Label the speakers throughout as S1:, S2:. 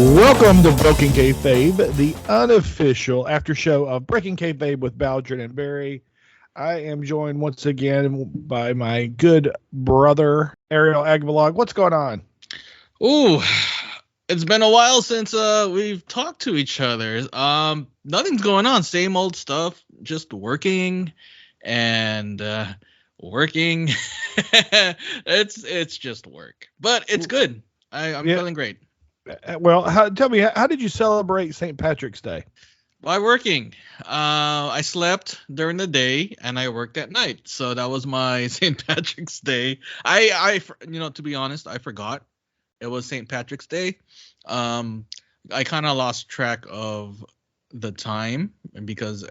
S1: Welcome to Broken Kayfabe, the unofficial after show of Breaking Kayfabe with Baldrin and Barry. I am joined once again by my good brother, Ariel Agbalog. What's going on?
S2: Ooh, it's been a while since we've talked to each other. Nothing's going on. Same old stuff. Just working and working. It's just work, but it's good. I'm feeling great.
S1: Well, tell me, how did you celebrate St. Patrick's Day?
S2: By working. I slept during the day and I worked at night. So that was my St. Patrick's Day. To be honest, I forgot it was St. Patrick's Day. I kind of lost track of the time because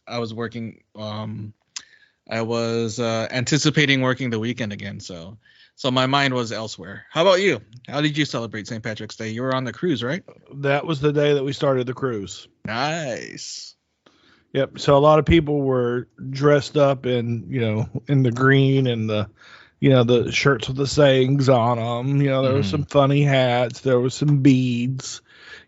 S2: I was working. I was anticipating working the weekend again. So my mind was elsewhere. How about you? How did you celebrate St. Patrick's Day? You were on the cruise, right?
S1: That was the day that we started the cruise.
S2: Nice.
S1: Yep. So a lot of people were dressed up in the green and the shirts with the sayings on them. There was some funny hats. There was some beads,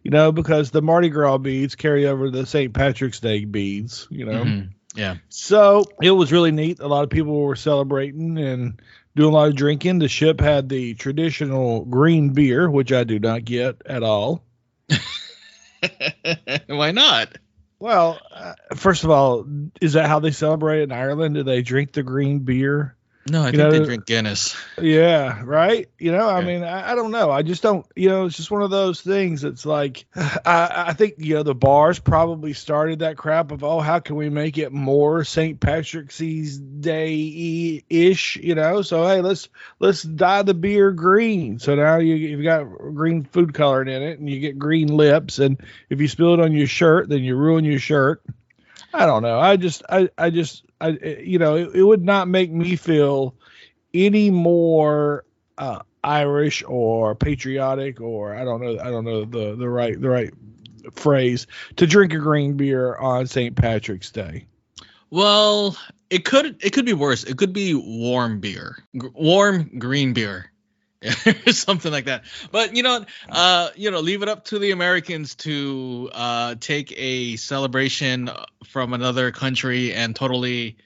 S1: because the Mardi Gras beads carry over the St. Patrick's Day beads,
S2: Yeah.
S1: So it was really neat. A lot of people were celebrating and doing a lot of drinking. The ship had the traditional green beer, which I do not get at all.
S2: Why not?
S1: Well, first of all, is that how they celebrate it in Ireland? Do they drink the green beer?
S2: No, I think they drink Guinness.
S1: Yeah, right. I mean, I don't know. I just don't, it's just one of those things. It's like, I think, the bars probably started that crap of, how can we make it more St. Patrick's Day-ish, so, hey, let's dye the beer green. So now you've got green food coloring in it and you get green lips. And if you spill it on your shirt, then you ruin your shirt. I don't know. It would not make me feel any more Irish or patriotic, or I don't know the right phrase to drink a green beer on St. Patrick's Day.
S2: Well, it could be worse. It could be warm beer, warm green beer. Something like that. But leave it up to the Americans to take a celebration from another country and totally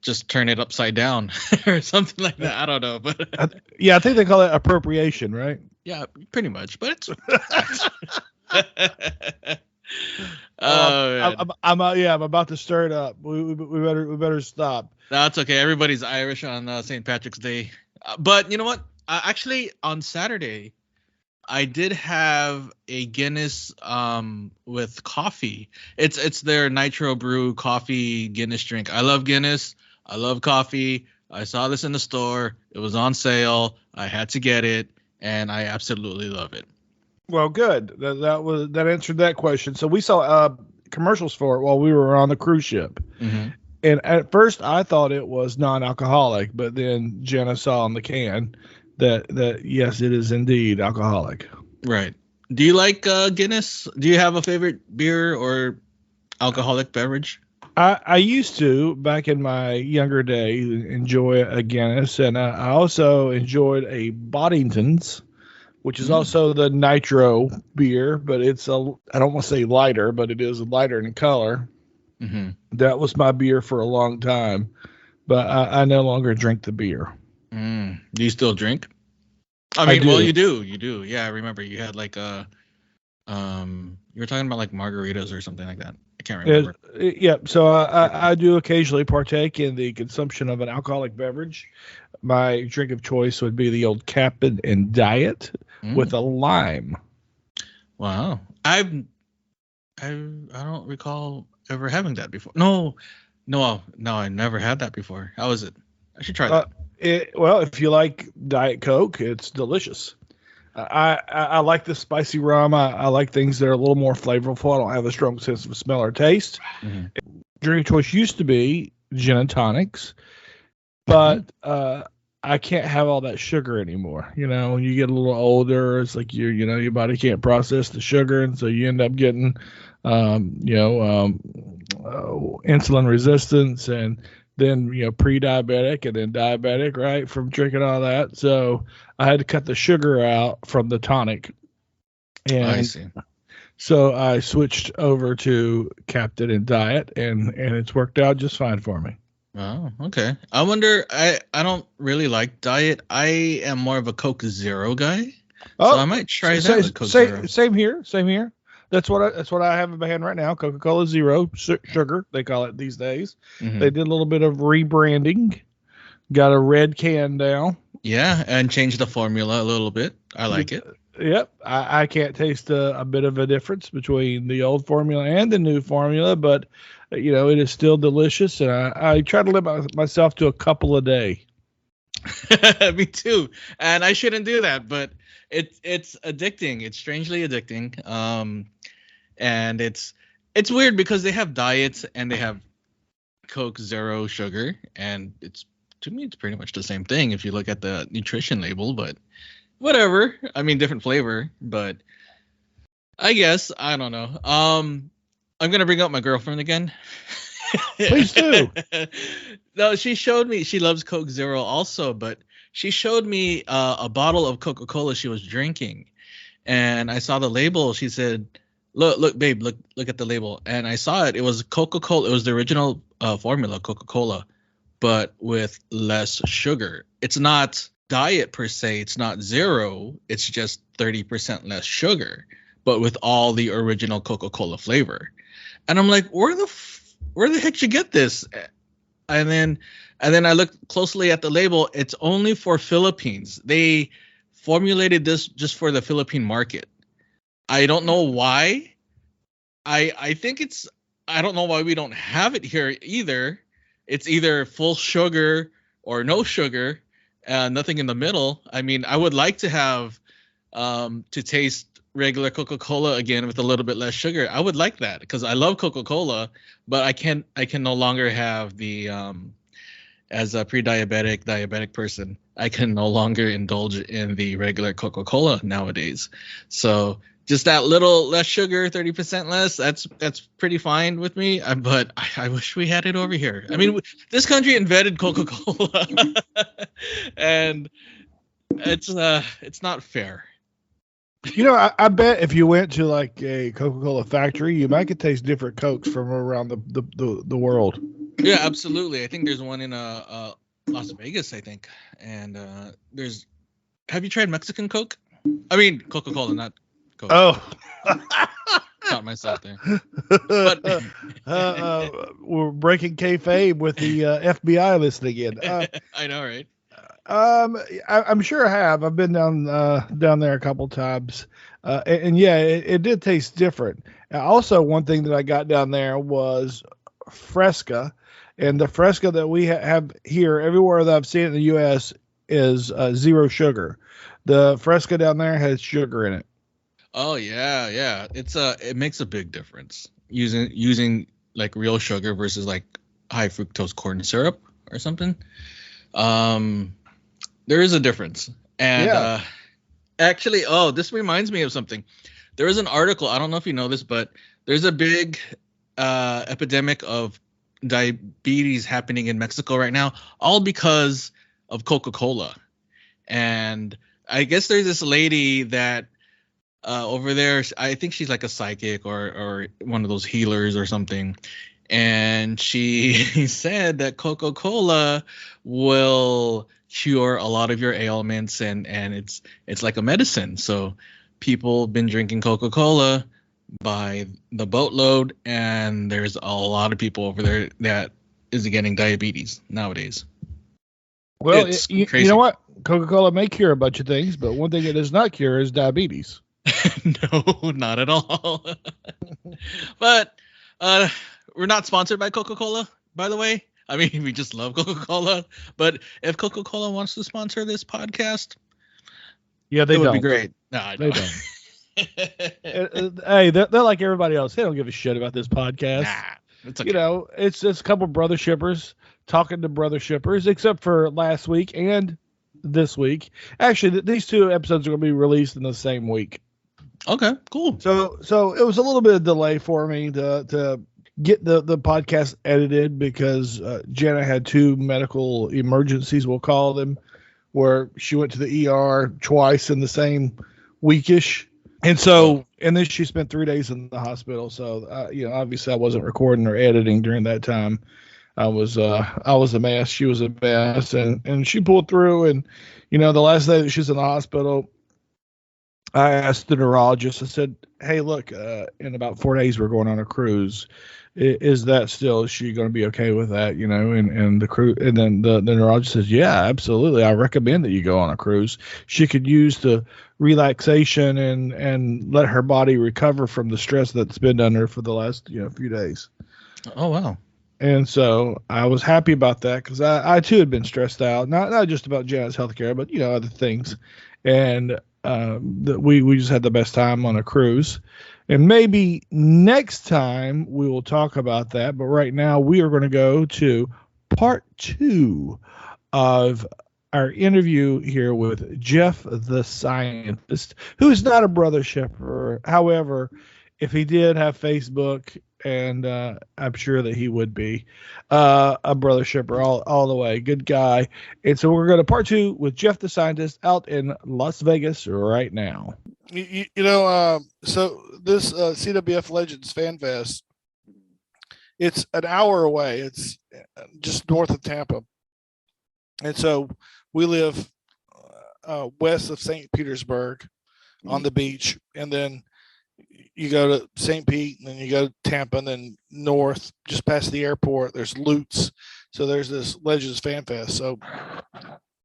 S2: just turn it upside down or something like that. I don't know, but
S1: I think they call it appropriation, right?
S2: Yeah, pretty much. But it's
S1: I'm about to stir it up. We better stop.
S2: That's okay. Everybody's Irish on St. Patrick's Day. But you know what? Actually, on Saturday, I did have a Guinness with coffee. It's their Nitro Brew coffee Guinness drink. I love Guinness. I love coffee. I saw this in the store. It was on sale. I had to get it, and I absolutely love it.
S1: Well, good. That answered that question. So we saw commercials for it while we were on the cruise ship.
S2: Mm-hmm.
S1: And at first, I thought it was non-alcoholic, but then Jenna saw on the can that yes, it is indeed alcoholic.
S2: Right. Do you like Guinness? Do you have a favorite beer or alcoholic beverage?
S1: I used to, back in my younger day, enjoy a Guinness, and I also enjoyed a Boddington's, which is also the nitro beer, but I don't want to say lighter, but it is lighter in color.
S2: Mm-hmm.
S1: That was my beer for a long time, but I no longer drink the beer.
S2: Do you still drink? I mean, well, you do. Yeah, I remember you had like you were talking about like margaritas or something like that. I can't remember.
S1: So I do occasionally partake in the consumption of an alcoholic beverage. My drink of choice would be the old Captain and Diet with a lime.
S2: Wow, I don't recall ever having that before. No, I never had that before. How is it? I should try that.
S1: Well, if you like Diet Coke, it's delicious. I like the spicy rum. I like things that are a little more flavorful. I don't have a strong sense of smell or taste.
S2: Mm-hmm.
S1: Drink of choice used to be gin and tonics, but I can't have all that sugar anymore. When you get a little older, it's like your body can't process the sugar, and so you end up getting insulin resistance, and then pre-diabetic and then diabetic, right, from drinking all that. So I had to cut the sugar out from the tonic.
S2: I
S1: And
S2: see.
S1: so I switched over to Captain and Diet, and it's worked out just fine for me.
S2: Oh, okay. I wonder. I don't really like diet. I am more of a Coke Zero guy, so I
S1: Oh,
S2: might try that with Coke Zero.
S1: same here, same here. That's what I have in my hand right now. Coca-Cola Zero sugar, they call it these days.
S2: Hmm.
S1: They did a little bit of rebranding. Got a red can now.
S2: Yeah, and change the formula a little bit. I like it.
S1: Yep, I can't taste a bit of a difference between the old formula and the new formula, but it is still delicious, and I try to limit myself to a couple a day.
S2: Me too. And I shouldn't do that, but it's addicting. It's strangely addicting. And it's weird because they have diets and they have Coke Zero sugar, and it's to me it's pretty much the same thing if you look at the nutrition label, but whatever. I mean, different flavor, but I guess I don't know. I'm gonna bring up my girlfriend again.
S1: Please do.
S2: No, she showed me she loves Coke Zero also, but she showed me a bottle of Coca-Cola she was drinking, and I saw the label. She said, "Look, babe, look at the label." And I saw it. It was Coca-Cola. It was the original formula, Coca-Cola, but with less sugar. It's not diet per se. It's not zero. It's just 30% less sugar, but with all the original Coca-Cola flavor. And I'm like, where the heck you get this? And then I looked closely at the label. It's only for Philippines. They formulated this just for the Philippine market. I don't know why. I think I don't know why we don't have it here either. It's either full sugar or no sugar, nothing in the middle. I mean, I would like to have to taste regular Coca-Cola again with a little bit less sugar. I would like that because I love Coca-Cola, but I can no longer have the as a diabetic person, I can no longer indulge in the regular Coca-Cola nowadays. So just that little less sugar, 30% less, that's pretty fine with me. But I wish we had it over here. I mean, this country invented Coca-Cola, and it's not fair.
S1: I bet if you went to like a Coca-Cola factory, you might could taste different Cokes from around the world.
S2: Yeah, absolutely. I think there's one in Las Vegas, I think. And there's have you tried Mexican Coke? I mean Coca-Cola, not Coke.
S1: Oh.
S2: Caught myself there. But
S1: we're breaking kayfabe with the FBI listening in.
S2: I know, right?
S1: I'm sure I have. I've been down there a couple times, and yeah, it did taste different. Also, one thing that I got down there was Fresca, and the Fresca that we have here, everywhere that I've seen it in the U.S., is zero sugar. The Fresca down there has sugar in it.
S2: Oh yeah. It makes a big difference using like real sugar versus like high fructose corn syrup or something. There is a difference. And actually, this reminds me of something. There is an article, I don't know if you know this, but there's a big epidemic of diabetes happening in Mexico right now, all because of Coca-Cola. And I guess there's this lady that over there, I think she's like a psychic or one of those healers or something. And she said that Coca-Cola will cure a lot of your ailments, and it's like a medicine. So people have been drinking Coca-Cola by the boatload, and there's a lot of people over there that is getting diabetes nowadays.
S1: Well, you know what? Coca-Cola may cure a bunch of things, but one thing it does not cure is diabetes.
S2: No, not at all. But we're not sponsored by Coca-Cola, by the way. I mean, we just love Coca-Cola. But if Coca-Cola wants to sponsor this podcast,
S1: yeah, they
S2: would
S1: don't.
S2: be great. No,
S1: they don't. Hey, they're like everybody else. They don't give a shit about this podcast.
S2: Nah, it's okay.
S1: It's just a couple brother shippers talking to brother shippers, except for last week and this week. Actually, these two episodes are going to be released in the same week.
S2: Okay, cool.
S1: So it was a little bit of delay for me to get the podcast edited because Jenna had two medical emergencies, we'll call them, where she went to the ER twice in the same weekish. And so, and then she spent 3 days in the hospital. So, obviously I wasn't recording or editing during that time. I was a mess. She was a mess, and she pulled through. And, the last day that she was in the hospital, I asked the neurologist. I said, "Hey, look, in about 4 days we're going on a cruise. Is that still? Is she going to be okay with that? And the crew, and then the neurologist says, "Yeah, absolutely. I recommend that you go on a cruise. She could use the relaxation and let her body recover from the stress that's been under for the last few days."
S2: Oh wow.
S1: And so I was happy about that because I too had been stressed out, not just about Janet's healthcare, but other things. And we just had the best time on a cruise. And maybe next time we will talk about that. But right now we are going to go to part 2 of our interview here with Jeff the scientist, who is not a brother shepherd. However, if he did have Facebook, and I'm sure that he would be a brother shipper all the way. Good guy. And so we're going to part 2 with Jeff the scientist out in Las Vegas right now.
S3: So this CWF Legends Fanfest, it's an hour away. It's just north of Tampa. And so we live west of St. Petersburg on the beach. And then you go to St. Pete, and then you go to Tampa, and then north, just past the airport, there's Lutz. So there's this Legends Fan Fest. So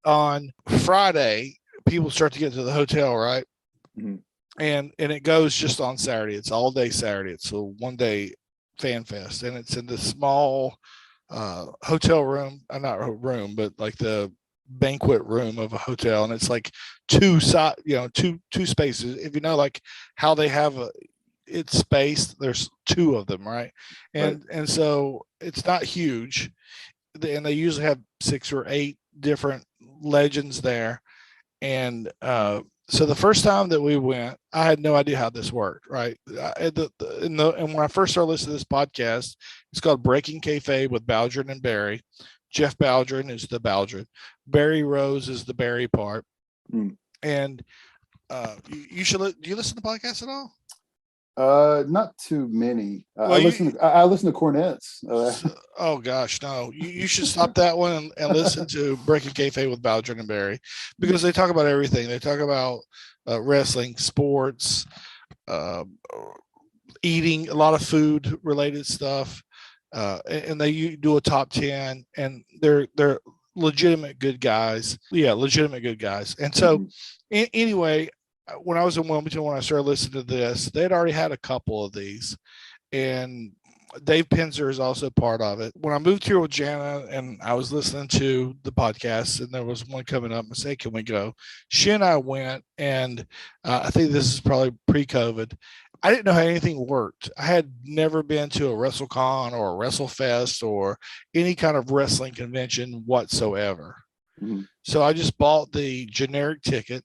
S3: on Friday, people start to get to the hotel, right? Mm-hmm. And it goes just on Saturday. It's all day Saturday. It's a 1-day fan fest, and it's in the small hotel room, not a room, but like the banquet room of a hotel, and it's like two spaces. If you know like how they have it's spaced, there's 2 of them, right? And so it's not huge, and they usually have 6 or 8 different legends there. And so the first time that we went, I had no idea how this worked, right? And when I first started listening to this podcast, it's called Breaking Kayfabe with Baldrin and Barry. Jeff Baldrin is the Baldrin. Barry Rose is the Barry part. Mm. And you should do you listen to podcasts at all?
S4: Not too many. I listen to cornets.
S3: Oh gosh, no! You should stop that one and listen to Breaking Kayfabe with Baldrin and Barry, because they talk about everything. They talk about wrestling, sports, eating, a lot of food related stuff, and they do a top 10. And they're legitimate good guys. Yeah, legitimate good guys. And so, anyway. When I was in Wilmington, when I started listening to this, they'd already had a couple of these, and Dave Pinzer is also part of it. When I moved here with Jana and I was listening to the podcast, and there was one coming up and say, "Can we go?" She and I went, and I think this is probably pre-COVID. I didn't know how anything worked. I had never been to a WrestleCon or a WrestleFest or any kind of wrestling convention whatsoever. Mm-hmm. So I just bought the generic ticket.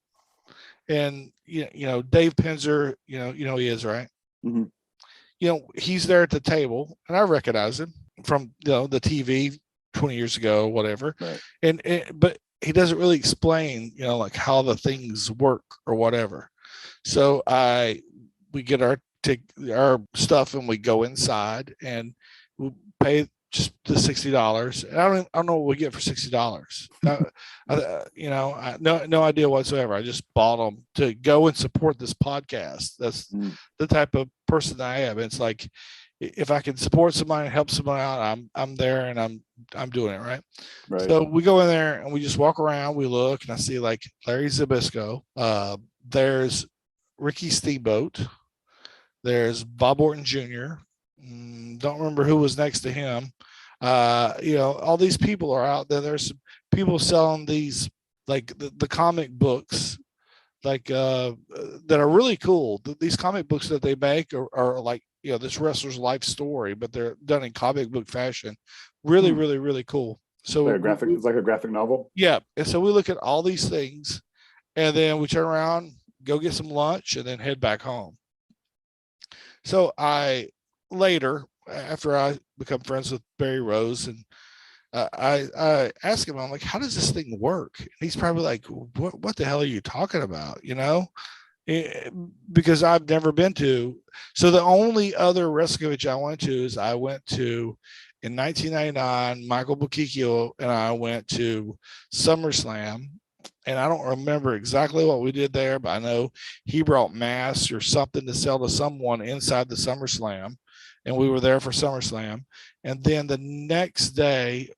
S3: And Dave Pinzer, you know who he is, right? Mm-hmm. He's there at the table, and I recognize him from the TV 20 years ago, whatever. Right. But he doesn't really explain, like how the things work or whatever. So we get our stuff, and we go inside, and we pay just the $60, and I don't know what we get for $60. No idea whatsoever. I just bought them to go and support this podcast. That's the type of person that I am. It's like, if I can support somebody and help somebody out, I'm there, and I'm doing it right. So we go in there, and we just walk around. We look, and I see like Larry Zbyszko. There's Ricky Steamboat. There's Bob Orton Jr. Don't remember who was next to him. All these people are out there. There's some people selling these, like the comic books, like that are really cool. These comic books that they make are like, this wrestler's life story, but they're done in comic book fashion. Really, really, really cool. So
S4: it's like a graphic novel.
S3: Yeah. And so we look at all these things, and then we turn around, go get some lunch, and then head back home. So later, after I become friends with Barry Rose, and I ask him, I'm like, how does this thing work? And he's probably like, what the hell are you talking about? because I've never been to. So the only other wrestling convention I went to is I went to in 1999. Michael Bukikio and I went to SummerSlam, and I don't remember exactly what we did there, but I know he brought masks or something to sell to someone inside the SummerSlam, and we were there for SummerSlam. And then the next day,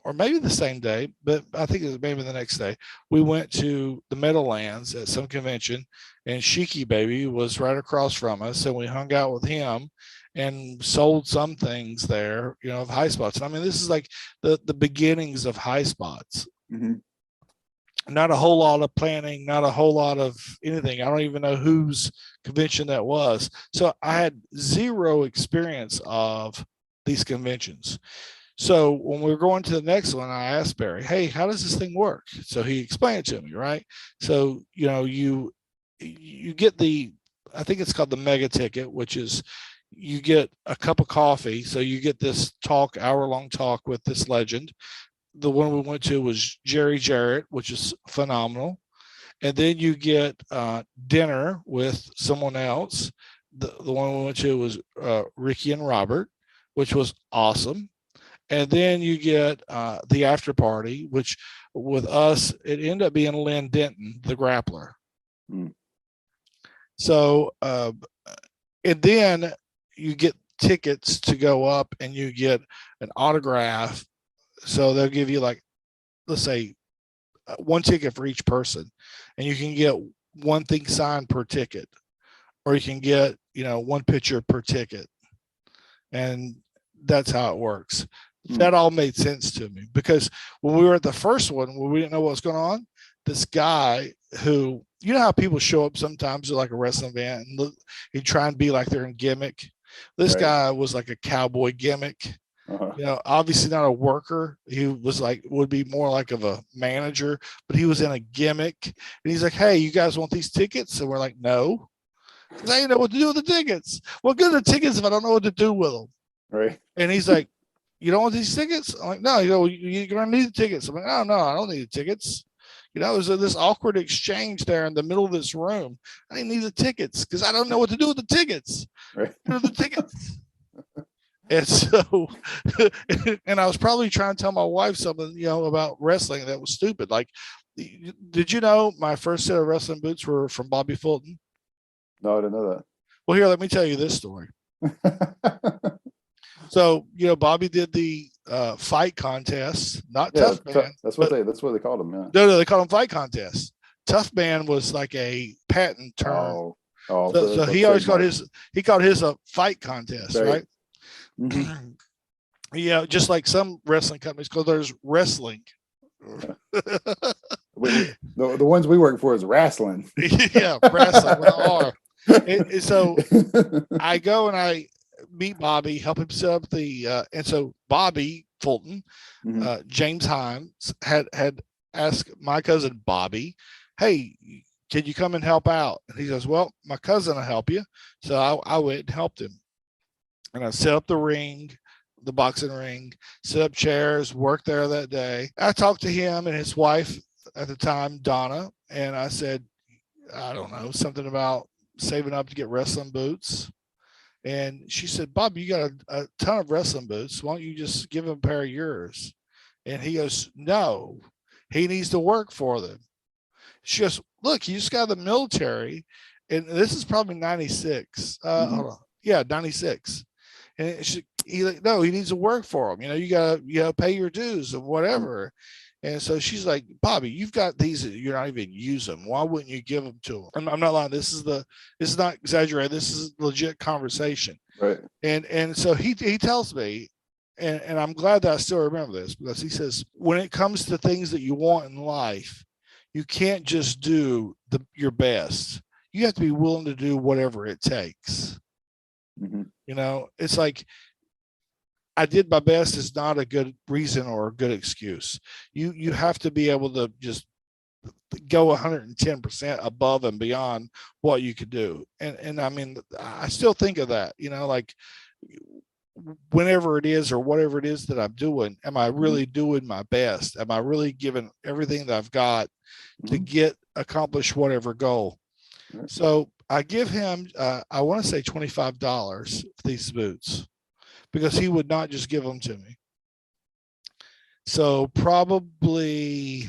S3: or maybe the same day, but I think it was maybe the next day, we went to the Meadowlands at some convention, and Shiki Baby was right across from us, and we hung out with him and sold some things there, of high spots. And I mean, this is like the beginnings of high spots.
S4: Mm-hmm.
S3: Not a whole lot of planning, not a whole lot of anything. I don't even know whose convention that was. So I had zero experience of these conventions. So when we were going to the next one, I asked Barry, hey, how does this thing work? So he explained it to me, right? So, you get I think it's called the mega ticket, which is you get a cup of coffee. So you get this hour-long talk with this legend. The one we went to was Jerry Jarrett, which is phenomenal. And then you get dinner with someone else. The one we went to was Ricky and Robert, which was awesome. And then you get the after party, which with us, it ended up being Lynn Denton, the grappler. Mm. So, and then you get tickets to go up and you get an autograph. So they'll give you let's say one ticket for each person, and you can get one thing signed per ticket, or you can get, one picture per ticket. And that's how it works. That all made sense to me, because when we were at the first one, when we didn't know what was going on, this guy who, how people show up sometimes to like a wrestling event and he try and be like they're in gimmick. This guy was like a cowboy gimmick, obviously not a worker. He was would be more like of a manager, but he was in a gimmick. And he's like, hey, you guys want these tickets? And we're like, no, because I didn't know what to do with the tickets. What good are the tickets if I don't know what to do with them?
S4: Right.
S3: And he's like, you don't want these tickets? I'm like, no, you're going to need the tickets. I'm like, oh, no, I don't need the tickets. There's this awkward exchange there in the middle of this room. I didn't need the tickets because I don't know what to do with the tickets.
S4: Right.
S3: The tickets. And so, and I was probably trying to tell my wife something, about wrestling that was stupid. Like, did you know my first set of wrestling boots were from Bobby Fulton?
S4: No, I didn't know that.
S3: Well, here, let me tell you this story. So, Bobby did the fight contest, not Tough Man.
S4: That's what they called him. Yeah.
S3: No, they called him fight contest. Tough Man was like a patent term. So he always called his a fight contest, right? Mm-hmm. Yeah, just like some wrestling companies call theirs wrestling.
S4: The ones we work for is wrestling.
S3: Yeah, wrestling with an R. So I go and I meet Bobby, help him set up and so Bobby Fulton, James Hines had asked my cousin Bobby, hey, can you come and help out? And he goes, well, my cousin will help you. So I went and helped him. And I set up the ring, the boxing ring, set up chairs, worked there that day. I talked to him and his wife at the time, Donna, and I said, I don't know, something about saving up to get wrestling boots. And she said, Bob, you got a ton of wrestling boots. Why don't you just give him a pair of yours? And he goes, no, he needs to work for them. She goes, look, he just got the military. And this is probably 96. Hold on. Yeah, 96. And he like, no, he needs to work for him. You gotta pay your dues or whatever. And so she's like, Bobby, you've got these, you're not even use them. Why wouldn't you give them to him? I'm not lying. This is not exaggerated. This is legit conversation.
S4: Right.
S3: And so he tells me, and I'm glad that I still remember this, because he says, when it comes to things that you want in life, you can't just do your best. You have to be willing to do whatever it takes. Mm-hmm. It's like, I did my best is not a good reason or a good excuse. You have to be able to just go 110% above and beyond what you could do. And I mean, I still think of that, like whenever it is or whatever it is that I'm doing, am I really doing my best? Am I really giving everything that I've got to accomplish whatever goal? So I give him, I want to say $25 for these boots because he would not just give them to me. So probably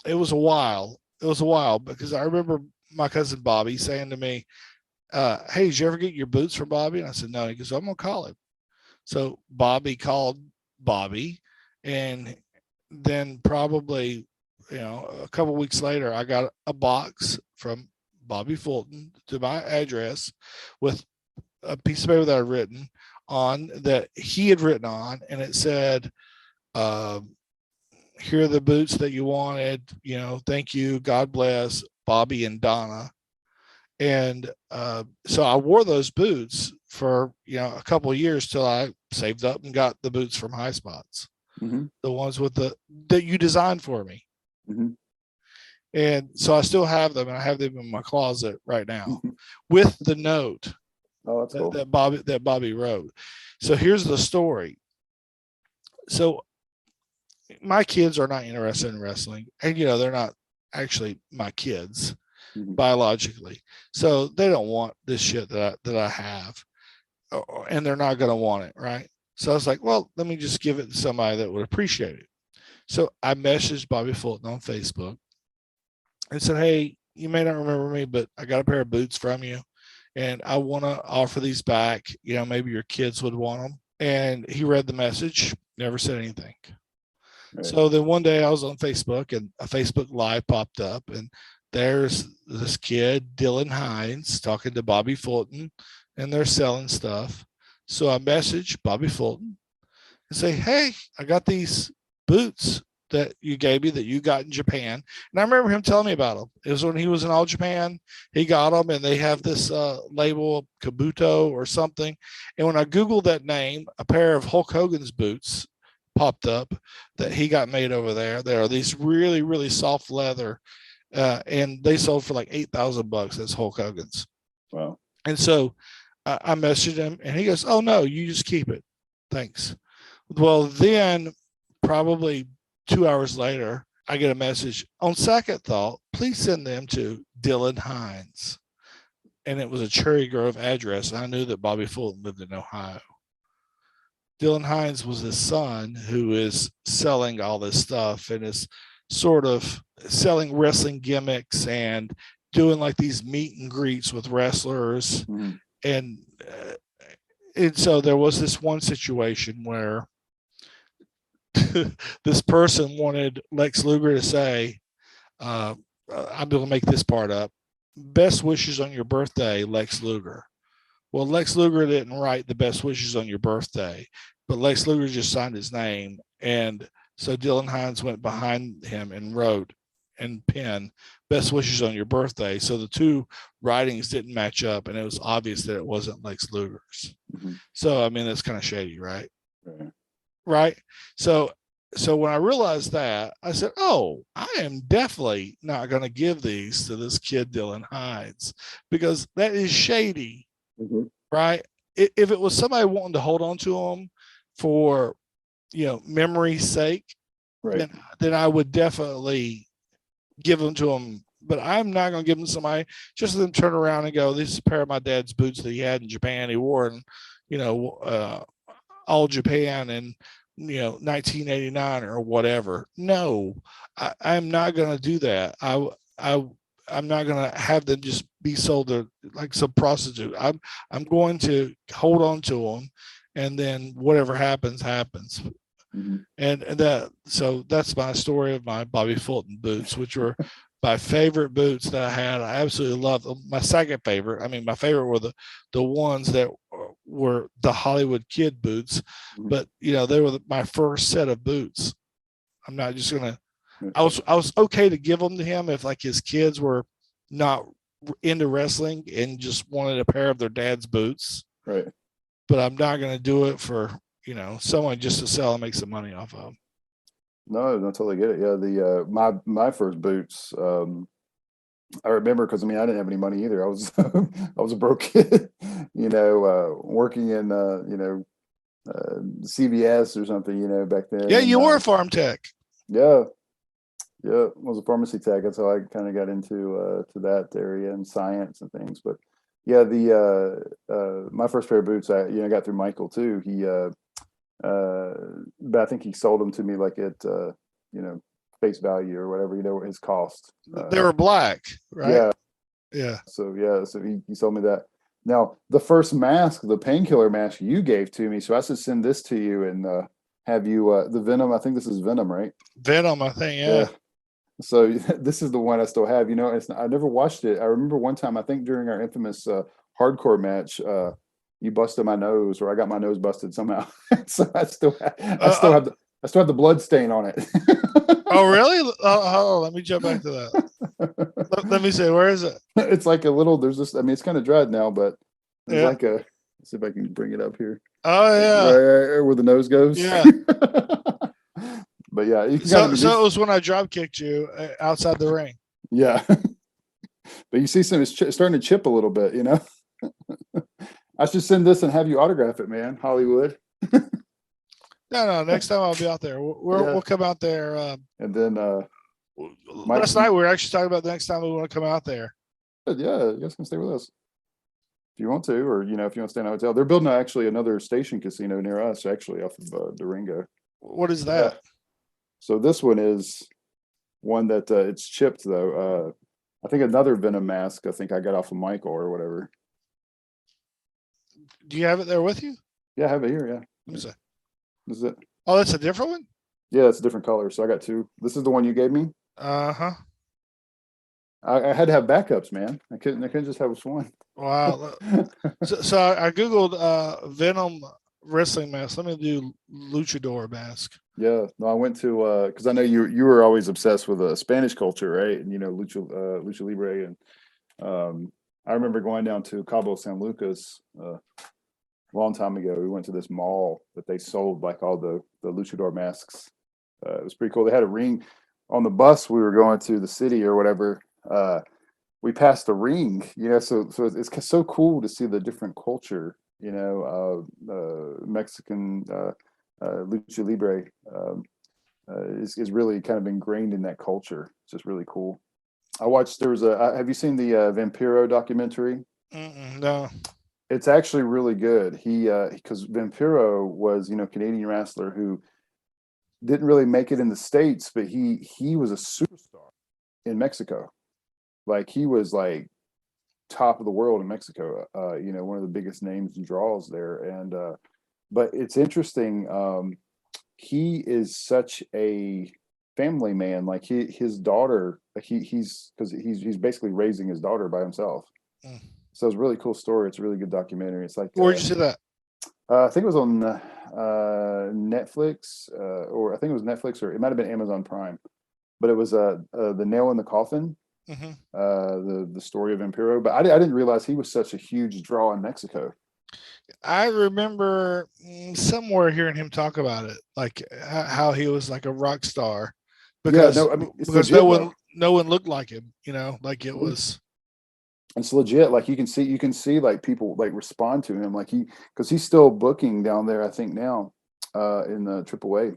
S3: it was a while. It was a while because I remember my cousin Bobby saying to me, hey, did you ever get your boots from Bobby? And I said, no. He goes, I'm going to call him. So Bobby called Bobby, and then probably, a couple weeks later, I got a box from Bobby Fulton to my address with a piece of paper that I'd written on, that he had written on, and it said, here are the boots that you wanted, thank you, God bless, Bobby and Donna. And so I wore those boots for, a couple of years till I saved up and got the boots from High Spots, the ones with that you designed for me. And so I still have them, and I have them in my closet right now with the note
S4: that's cool.
S3: that Bobby wrote. So here's the story. So my kids are not interested in wrestling, and they're not actually my kids biologically, so they don't want this shit that I have, and they're not going to want it, right? So I was like, well, let me just give it to somebody that would appreciate it. So I messaged Bobby Fulton on Facebook and said, hey, you may not remember me, but I got a pair of boots from you, and I want to offer these back. Maybe your kids would want them. And he read the message, never said anything. Right. So then one day I was on Facebook, and a Facebook Live popped up, and there's this kid, Dylan Hines, talking to Bobby Fulton, and they're selling stuff. So I messaged Bobby Fulton and say, hey, I got these boots that you gave me that you got in Japan. And I remember him telling me about them. It was when he was in All Japan. He got them, and they have this label, Kabuto or something. And when I Googled that name, a pair of Hulk Hogan's boots popped up that he got made over there. There are these really, really soft leather, and they sold for like $8,000 as Hulk Hogan's.
S4: Wow.
S3: And so I messaged him, and he goes, oh, no, you just keep it. Thanks. Well, then probably 2 hours later, I get a message. On second thought, please send them to Dylan Hines. And it was a Cherry Grove address. And I knew that Bobby Fulton lived in Ohio. Dylan Hines was his son, who is selling all this stuff and is sort of selling wrestling gimmicks and doing like these meet and greets with wrestlers. And so there was this one situation where this person wanted Lex Luger to say, I'm going to make this part up, best wishes on your birthday, Lex Luger. Well, Lex Luger didn't write the best wishes on your birthday, but Lex Luger just signed his name. And so Dylan Hines went behind him and wrote and penned best wishes on your birthday. So the two writings didn't match up, and it was obvious that it wasn't Lex Luger's. So, I mean, that's kind of shady, right? Right. So when I realized that, I said, oh, I am definitely not going to give these to this kid, Dylan Hines, because that is shady. Right. If it was somebody wanting to hold on to them for, memory's sake, right, then I would definitely give them to them. But I'm not going to give them to somebody just let them turn around and go, this is a pair of my dad's boots that he had in Japan. He wore in, All Japan in 1989 or whatever. No, I'm not going to do that. I'm not going to have them just be sold to like some prostitute. I'm going to hold on to them, and then whatever happens. And so that's my story of my Bobby Fulton boots, which were my favorite boots that I had. I absolutely loved them. My second favorite, my favorite were the ones that were the Hollywood Kid boots, but they were my first set of boots. I'm not just gonna. I was okay to give them to him if like his kids were not into wrestling and just wanted a pair of their dad's boots.
S4: Right.
S3: But I'm not gonna do it for someone just to sell and make some money off of them.
S4: No, I totally get it. Yeah, the my first boots. I remember because I didn't have any money either. I was I was a broke kid, working in CVS or something, back then.
S3: Yeah, you were a farm tech.
S4: Yeah, Yeah, it was a pharmacy tech. That's how I kind of got into to that area and science and things. But yeah, the my first pair of boots, I got through Michael too. But I think he sold them to me like at face value or whatever, his cost.
S3: They were black, right?
S4: Yeah.
S3: Yeah.
S4: So he sold me that. Now the first mask, the painkiller mask you gave to me, so I should send this to you and have you the Venom. I think this is Venom, right?
S3: Venom, I think. Yeah.
S4: Yeah. So this is the one I still have. I never watched it. I remember one time, I think during our infamous hardcore match, you busted my nose, or I got my nose busted somehow. So I still have the blood stain on it.
S3: Oh, really? Oh, let me jump back to that. Let me see. Where is it?
S4: It's like a little. There's this. I mean, it's kind of dried now, but there's
S3: Yeah.
S4: like a. Let's see if I can bring it up here.
S3: Oh, yeah.
S4: Right where the nose goes.
S3: Yeah.
S4: But yeah,
S3: So it was when I drop kicked you outside the ring.
S4: Yeah. But you see it's starting to chip a little bit, I should send this and have you autograph it, man. Hollywood.
S3: No. Next time I'll be out there. We'll come out there.
S4: And then
S3: last night we were actually talking about the next time we want to come out there.
S4: Yeah, you guys can stay with us if you want to, or if you want to stay in a hotel. They're building actually another station casino near us, actually off of Durango.
S3: What is that?
S4: Yeah. So this one is one that it's chipped though. I think another Venom mask. I think I got off of Michael or whatever.
S3: Do you have it there with you?
S4: Yeah, I have it here. Yeah.
S3: Let me see.
S4: This is it.
S3: Oh, that's a different one?
S4: Yeah, it's a different color. So I got two. This is the one you gave me.
S3: Uh-huh.
S4: I had to have backups, man. I couldn't just have one.
S3: Wow. so I Googled Venom wrestling mask. Let me do luchador mask.
S4: Yeah. No, I went to because I know you were always obsessed with Spanish culture, right? And lucha libre, and I remember going down to Cabo San Lucas a long time ago. We went to this mall that they sold like all the luchador masks. It was pretty cool. They had a ring on the bus. We were going to the city or whatever. We passed the ring, so it's so cool to see the different culture, Mexican lucha libre is really kind of ingrained in that culture. It's just really cool. I watched, have you seen the Vampiro documentary?
S3: No.
S4: It's actually really good. Because Vampiro was, Canadian wrestler who didn't really make it in the States, but he was a superstar in Mexico. Like he was like top of the world in Mexico, one of the biggest names and draws there. And but it's interesting. He is such a family man. Like his daughter, he's basically raising his daughter by himself. So it's a really cool story. It's a really good documentary. It's like,
S3: where'd you see that?
S4: I think it was on Netflix, or I think it was Netflix, or it might have been Amazon Prime. But it was the Nail in the Coffin. The story of Vampiro, but I didn't realize he was such a huge draw in Mexico.
S3: I remember somewhere hearing him talk about it, like how he was like a rock star, because because no one looked like him, like it was.
S4: It's legit. Like you can see like people like respond to him, like because he's still booking down there, I think now, in the AAA.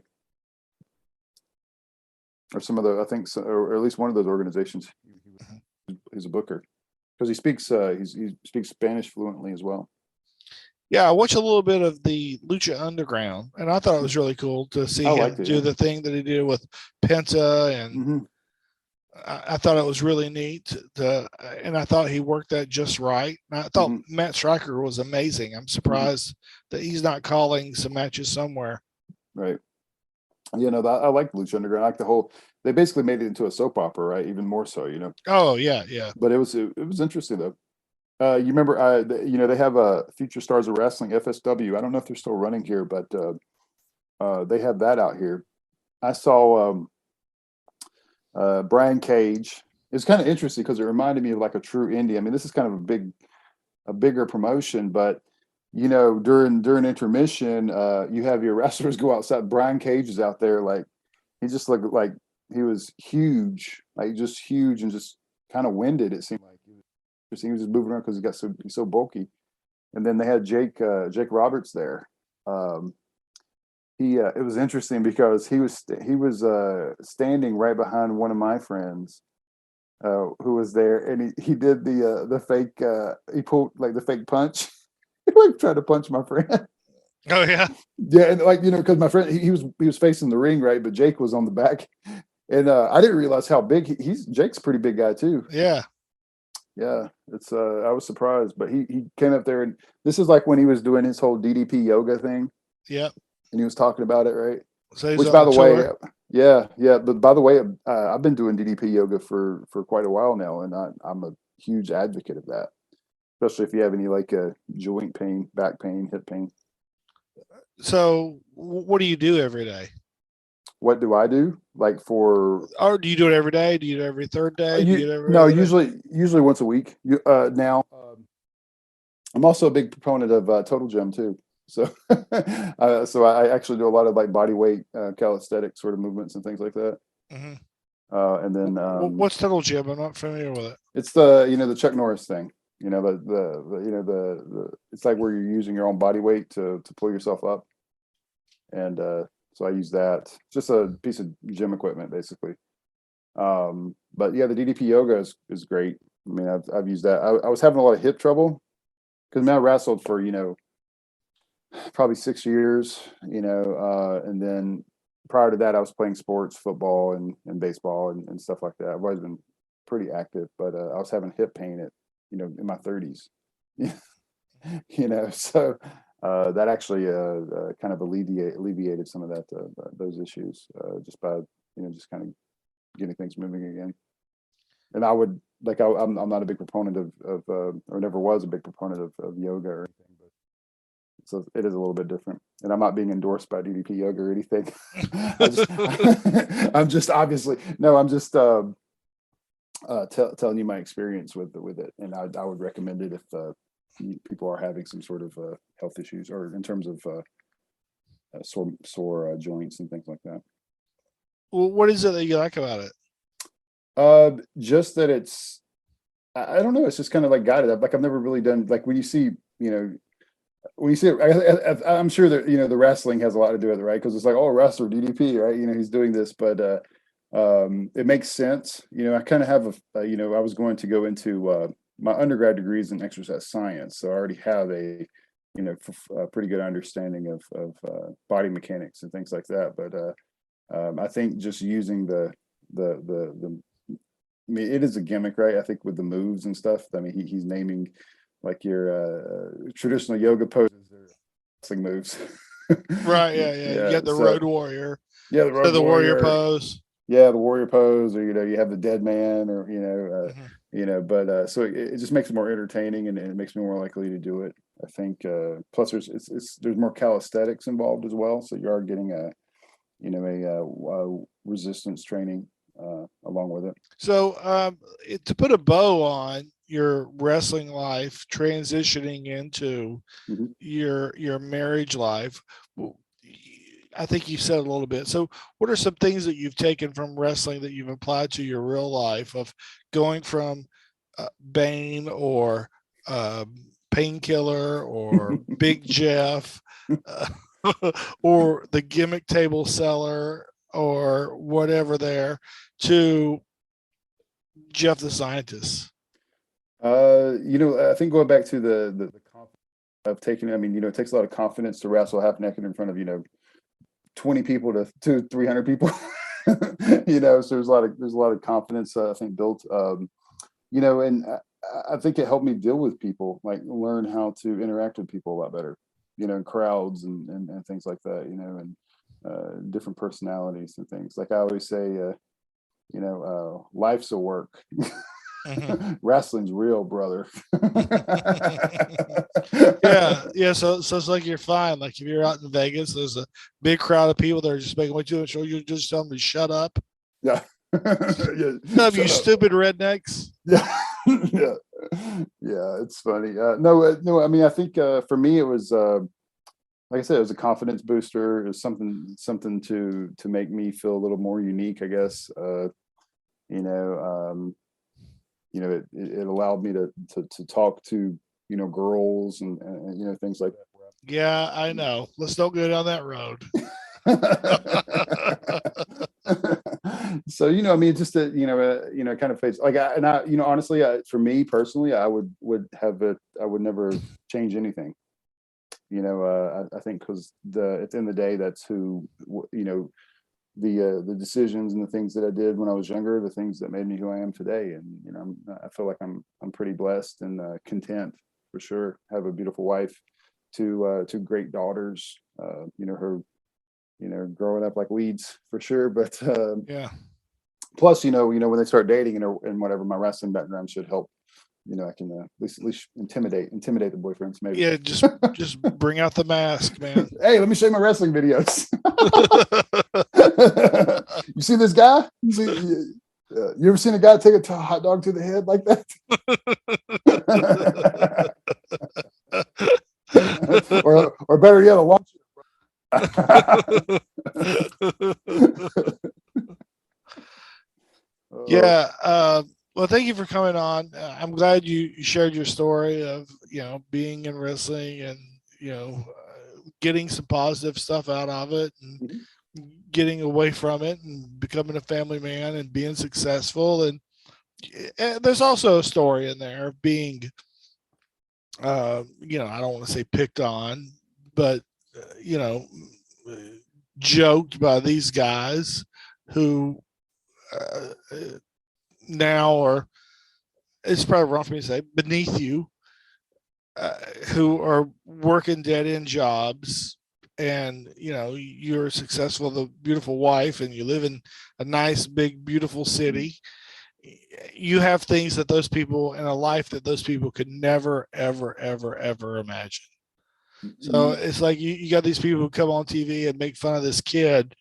S4: Or some of the, I think, so, or at least one of those organizations. He's a booker because he speaks Spanish fluently as well.
S3: Yeah, I watched a little bit of the Lucha Underground, and I thought it was really cool to see him do the thing that he did with Penta, and I thought it was really neat. And I thought he worked that just right. And I thought Matt Stryker was amazing. I'm surprised that he's not calling some matches somewhere.
S4: Right. I like Lucha Underground. I like the whole. They basically made it into a soap opera, right? Even more so,
S3: Oh yeah.
S4: But it was interesting though. You remember, they have Future Stars of Wrestling (FSW). I don't know if they're still running here, but they have that out here. I saw Brian Cage. It's kind of interesting because it reminded me of like a true indie. I mean, this is kind of a bigger promotion, but during intermission, you have your wrestlers go outside. Brian Cage is out there, like he just looked like he was huge, like just huge and just kind of winded. It seemed like he was just moving around because he's so bulky. And then they had Jake Roberts there. it was interesting because he was standing right behind one of my friends who was there, and he did the fake he pulled like the fake punch. He like tried to punch my friend.
S3: Oh yeah.
S4: Yeah, and like because my friend he was facing the ring, right, but Jake was on the back, and I didn't realize how big Jake's a pretty big guy too.
S3: Yeah.
S4: Yeah, it's I was surprised, but he came up there, and this is like when he was doing his whole DDP yoga thing.
S3: Yep.
S4: And he was talking about it, right?
S3: So he's
S4: Which,
S3: on
S4: by the way,
S3: tour.
S4: yeah. But by the way, I've been doing DDP yoga for quite a while now, and I'm a huge advocate of that, especially if you have any like joint pain, back pain, hip pain.
S3: So what do you do every day?
S4: What do I do? Like for
S3: Or do you do it every day? Do you do it every third day? Do you do it every other day?
S4: usually once a week. Now, I'm also a big proponent of Total Gym too. So, so I actually do a lot of like body weight calisthenic sort of movements and things like that.
S3: Mm-hmm.
S4: And then
S3: What's Total Gym? I'm not familiar with it.
S4: it's the Chuck Norris thing. The it's like where you're using your own body weight to pull yourself up, and so I use that. It's just a piece of gym equipment basically. But yeah, the DDP yoga is great. I mean, I've used that. I was having a lot of hip trouble because I wrestled for probably 6 years, and then prior to that, I was playing sports, football and baseball and stuff like that. I've always been pretty active, but I was having hip pain at, in my 30s, so that actually kind of alleviated some of those issues just by, just kind of getting things moving again. And I would I'm not a big proponent of or never was a big proponent of yoga or anything, but so it is a little bit different. And I'm not being endorsed by DDP yoga or anything. I'm just obviously I'm just telling you my experience with it, and I would recommend it if people are having some sort of health issues or in terms of sore joints and things like that.
S3: Well, what is it that you like about it?
S4: Just that it's, I don't know. It's just kind of like guided. Like I've never really done like when you see, I'm sure that the wrestling has a lot to do with it, right? Because it's like, oh, wrestler DDP, right? He's doing this, but it makes sense. I kind of have I was going to go into my undergrad degrees in exercise science, so I already have a pretty good understanding of body mechanics and things like that. But I think just using the I mean, it is a gimmick, right? I think with the moves and stuff. I mean, he's naming like your traditional yoga poses or wrestling moves.
S3: Right. Yeah. You got the Road Warrior.
S4: Yeah,
S3: the warrior pose.
S4: Yeah, the warrior pose, or you have the dead man, or But so it just makes it more entertaining, and it makes me more likely to do it. I think. Plus, there's more calisthenics involved as well, so you are getting a resistance training along with it.
S3: So to put a bow on your wrestling life, transitioning into your marriage life, I think you said a little bit. So what are some things that you've taken from wrestling that you've applied to your real life, of going from Bane or Painkiller or Big Jeff or the gimmick table seller or whatever there, to Jeff the Scientist?
S4: I think going back to the confidence of taking, I mean, it takes a lot of confidence to wrestle half naked in front of, 20 people to 300 people. So there's a lot of confidence I think built, and I think it helped me deal with people, like learn how to interact with people a lot better, in crowds and things like that, and different personalities and things. Like I always say, life's a work. Wrestling's real, brother.
S3: Yeah. So it's like you're fine. Like if you're out in Vegas, there's a big crowd of people that are just making way too much. So you just tell them to shut up.
S4: Yeah.
S3: You stupid rednecks.
S4: Yeah. Yeah. It's funny. No. I mean, I think for me, it was like I said, it was a confidence booster. It was something to make me feel a little more unique, I guess. It allowed me to talk to girls and things like that.
S3: Yeah, I know. Let's don't go down that road.
S4: So, I mean, just that, kind of face like, honestly, for me personally, I would I would never change anything. I think because at the end of the day, that's who, the decisions and the things that I did when I was younger, the things that made me who I am today. And, I feel like I'm pretty blessed and content for sure. Have a beautiful wife, two great daughters, her, growing up like weeds for sure. But
S3: Yeah.
S4: plus, when they start dating and whatever, my wrestling background should help. I can at least intimidate the boyfriends. Maybe.
S3: Yeah. Just bring out the mask, man.
S4: Hey, let me show you my wrestling videos. You see this guy? You ever seen a guy take a hot dog to the head like that? or better yet, a launch.
S3: Yeah. Well, thank you for coming on. I'm glad you shared your story of, being in wrestling and, getting some positive stuff out of it and getting away from it and becoming a family man and being successful. And there's also a story in there of being, I don't want to say picked on, but, joked by these guys who, now are, it's probably wrong for me to say, beneath you, who are working dead end jobs, and you're successful, the beautiful wife, and you live in a nice, big, beautiful city. You have things that those people in a life that those people could never, ever, ever, ever imagine. So it's like you got these people who come on TV and make fun of this kid.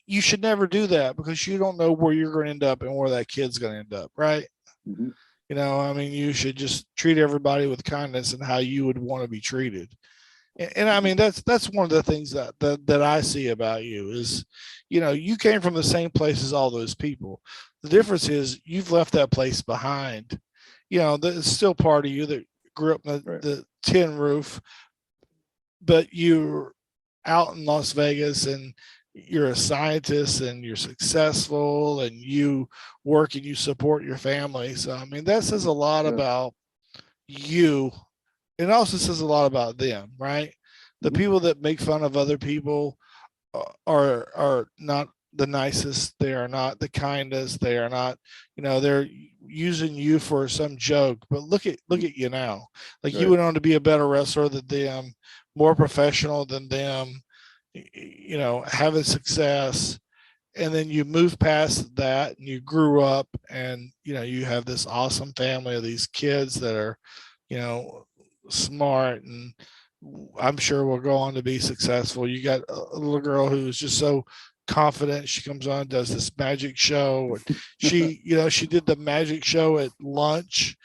S3: You should never do that because you don't know where you're going to end up and where that kid's going to end up, right?
S4: Mm-hmm.
S3: I mean, you should just treat everybody with kindness and how you would want to be treated. And I mean, that's one of the things that I see about you is, you came from the same place as all those people. The difference is you've left that place behind. There's still part of you that grew up in the tin roof, but you're out in Las Vegas and you're a scientist and you're successful and you work and you support your family. So, I mean, that says a lot about you. It also says a lot about them, right? The people that make fun of other people are not the nicest. They are not the kindest. They are not, they're using you for some joke, but look at you now. Like you went on to be a better wrestler than them, more professional than them, having success. And then you move past that and you grew up and, you have this awesome family of these kids that are, smart, and I'm sure will go on to be successful. You got a little girl who's just so confident. She comes on, does this magic show. She, she did the magic show at lunch.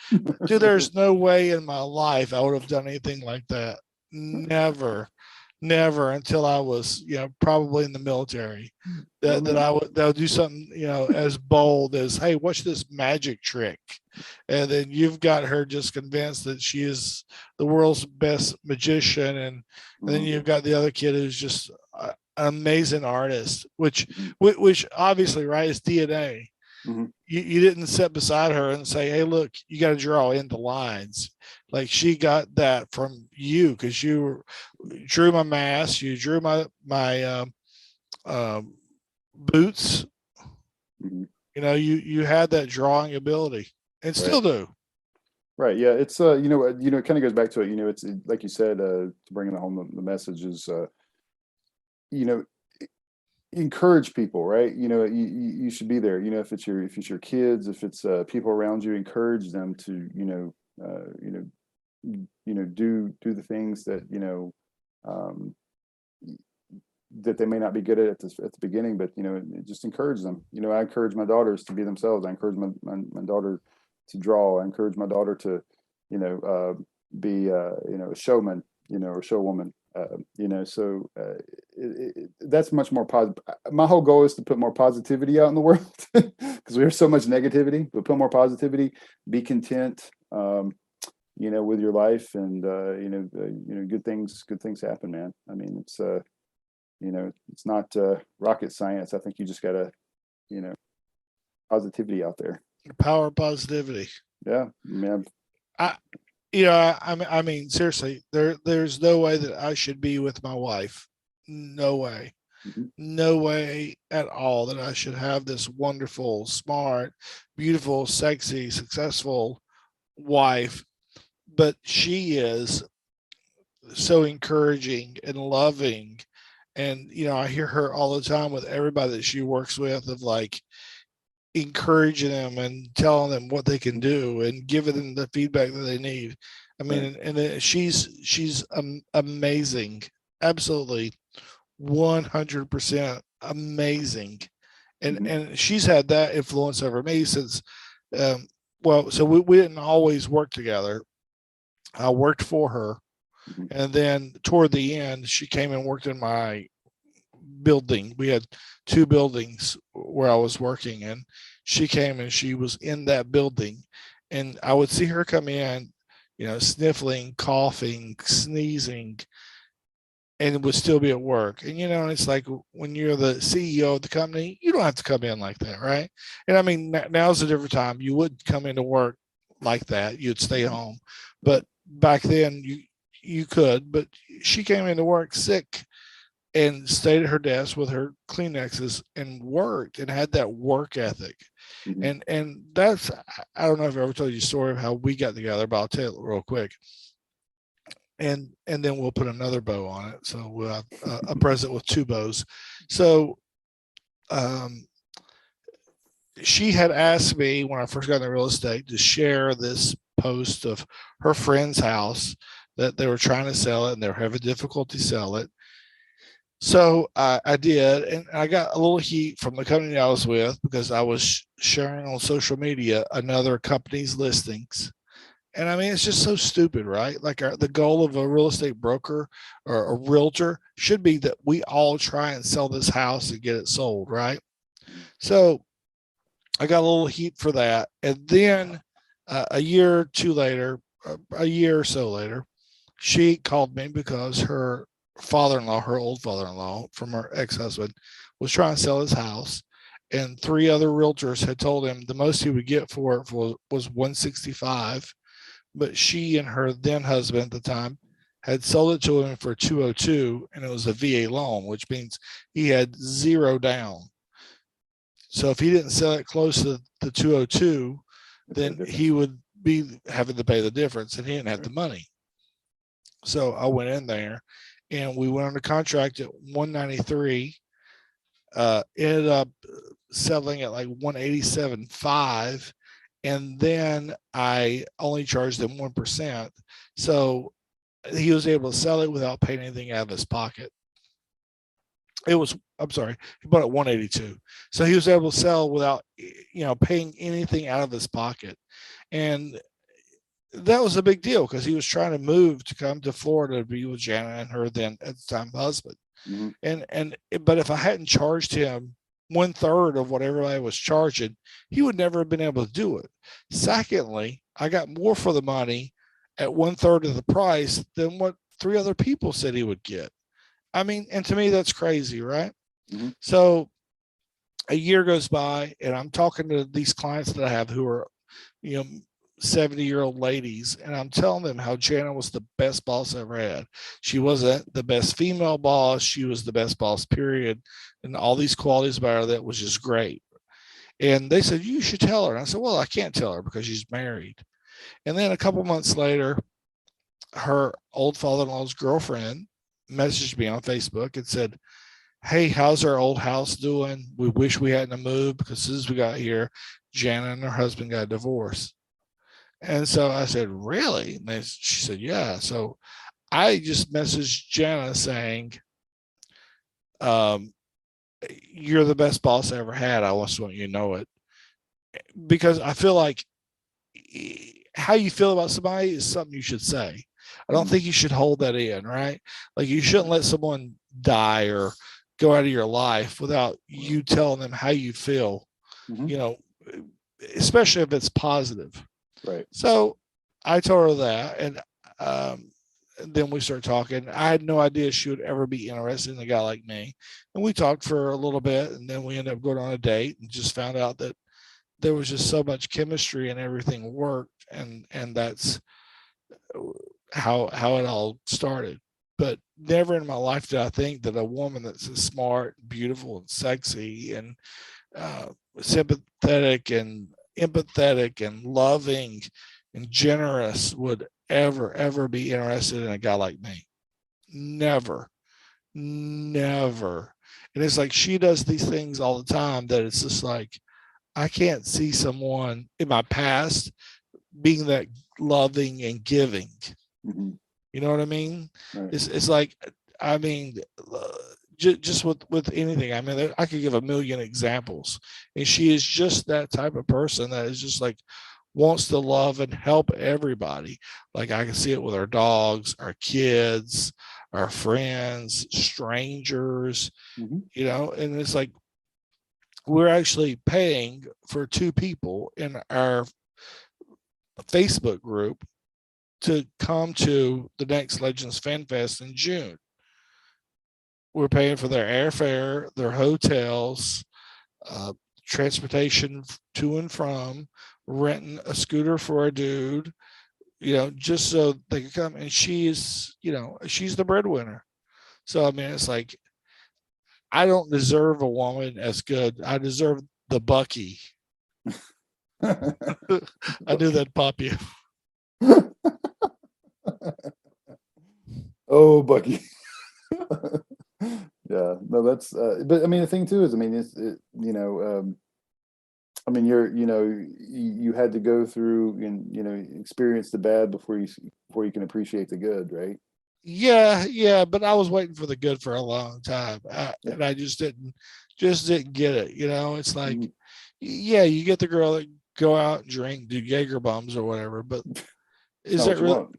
S3: Dude, there's no way in my life I would have done anything like that. Never until I was, probably in the military, that I would do something, as bold as, hey, watch this magic trick. And then you've got her just convinced that she is the world's best magician. And then you've got the other kid who's just an amazing artist, which obviously, right, is DNA. You didn't sit beside her and say, hey, look, you got to draw in the lines. Like she got that from you because you drew my mask, you drew my boots. You had that drawing ability and still do.
S4: Right. Yeah. It's it kind of goes back to it. It's like you said, to bring home the message is, encourage people, right? You should be there. If it's your kids, if it's people around you, encourage them to do the things that that they may not be good at the beginning, but just encourage them. I encourage my daughters to be themselves. I encourage my daughter to draw. I encourage my daughter to be a showman, or showwoman. That's much more positive. My whole goal is to put more positivity out in the world because we hear so much negativity, but put more positivity, be content, with your life, and good things happen, man. I mean, it's You know, it's not rocket science. I think you just got to, you know, positivity out there.
S3: Power of positivity.
S4: Yeah, man.
S3: I mean, seriously, there's no way that I should be with my wife. No way.
S4: Mm-hmm.
S3: No way at all that I should have this wonderful, smart, beautiful, sexy, successful wife. But she is so encouraging and loving. And, I hear her all the time with everybody that she works with of like encouraging them and telling them what they can do and giving them the feedback that they need. I mean, and she's amazing. Absolutely 100% amazing. And she's had that influence over me since, so we didn't always work together. I worked for her. And then toward the end, she came and worked in my building. We had 2 buildings where I was working, and she came and she was in that building. And I would see her come in, sniffling, coughing, sneezing, and would still be at work. And, it's like when you're the CEO of the company, you don't have to come in like that, right? And I mean, now's a different time. You would come into work like that. You'd stay home. But back then, you could. But she came into work sick and stayed at her desk with her Kleenexes and worked and had that work ethic. And that's, I don't know if I ever told you a story of how we got together, but I'll tell it real quick. And then we'll put another bow on it. So we'll have a present with 2 bows. So she had asked me when I first got into real estate to share this post of her friend's house that they were trying to sell it and they were having difficulty sell it. So I did, and I got a little heat from the company I was with because I was sharing on social media another company's listings. And I mean, it's just so stupid, right? Like the goal of a real estate broker or a realtor should be that we all try and sell this house and get it sold, right? So I got a little heat for that. And then a year or so later, she called me because her father-in-law, her old father-in-law from her ex-husband, was trying to sell his house. And 3 other realtors had told him the most he would get for it was $165. But she and her then husband at the time had sold it to him for $202, and it was a VA loan, which means he had 0 down. So if he didn't sell it close to the 202, then he would be having to pay the difference, and he didn't have the money. So I went in there, and we went under contract at 193. Ended up selling at like 187.5. And then I only charged him 1%. So he was able to sell it without paying anything out of his pocket. He bought it 182. So he was able to sell without, paying anything out of his pocket. And that was a big deal because he was trying to move to come to Florida to be with Jana and her then at the time husband. But if I hadn't charged him 1/3 of what everybody was charging, he would never have been able to do it. Secondly, I got more for the money at 1/3 of the price than what 3 other people said he would get. I mean, and to me, that's crazy, right? So a year goes by, and I'm talking to these clients that I have who are, 70-year-old ladies, and I'm telling them how Jana was the best boss I ever had. She wasn't the best female boss. She was the best boss, period. And all these qualities about her that was just great. And they said, you should tell her. And I said, well, I can't tell her because she's married. And then a couple months later, her old father-in-law's girlfriend messaged me on Facebook and said, hey, how's our old house doing? We wish we hadn't moved because as soon as we got here, Jana and her husband got a divorce. And so I said, really? And she said, yeah. So I just messaged Jana saying, you're the best boss I ever had. I just want you to know it. Because I feel like how you feel about somebody is something you should say. I don't think you should hold that in, right? Like you shouldn't let someone die or go out of your life without you telling them how you feel, especially if it's positive.
S4: Right.
S3: So I told her that, then we start talking. I had no idea she would ever be interested in a guy like me. And we talked for a little bit, and then we ended up going on a date and just found out that there was just so much chemistry and everything worked. And that's how it all started. But never in my life did I think that a woman that's as smart, beautiful, and sexy, and sympathetic, and empathetic, and loving, and generous would ever be interested in a guy like me. Never. And it's like she does these things all the time that it's just like I can't see someone in my past being that loving and giving.
S4: Mm-hmm.
S3: You know what I mean?
S4: Right.
S3: It's like, I mean, just with anything. I mean, I could give a million examples, and she is just that type of person that is just like wants to love and help everybody. Like I can see it with our dogs, our kids, our friends, strangers.
S4: Mm-hmm.
S3: You know, and it's like we're actually paying for 2 people in our Facebook group to come to the next Legends FanFest in June. We're paying for their airfare, their hotels, transportation to and from, renting a scooter for a dude, you know, just so they can come. And she's the breadwinner. So, I mean, it's like, I don't deserve a woman as good. I deserve the Bucky. I knew that'd pop you.
S4: Oh, Bucky. Yeah, no, that's but I mean the thing too is, I mean, I mean you had to go through and experience the bad before you can appreciate the good, right?
S3: Yeah, but I was waiting for the good for a long time,
S4: Yeah.
S3: and I just didn't get it. You know, it's like,
S4: Mhm.
S3: yeah, you get the girl that go out and drink, do Jaeger bombs or whatever, but is
S4: Not
S3: that
S4: what you
S3: really?
S4: want.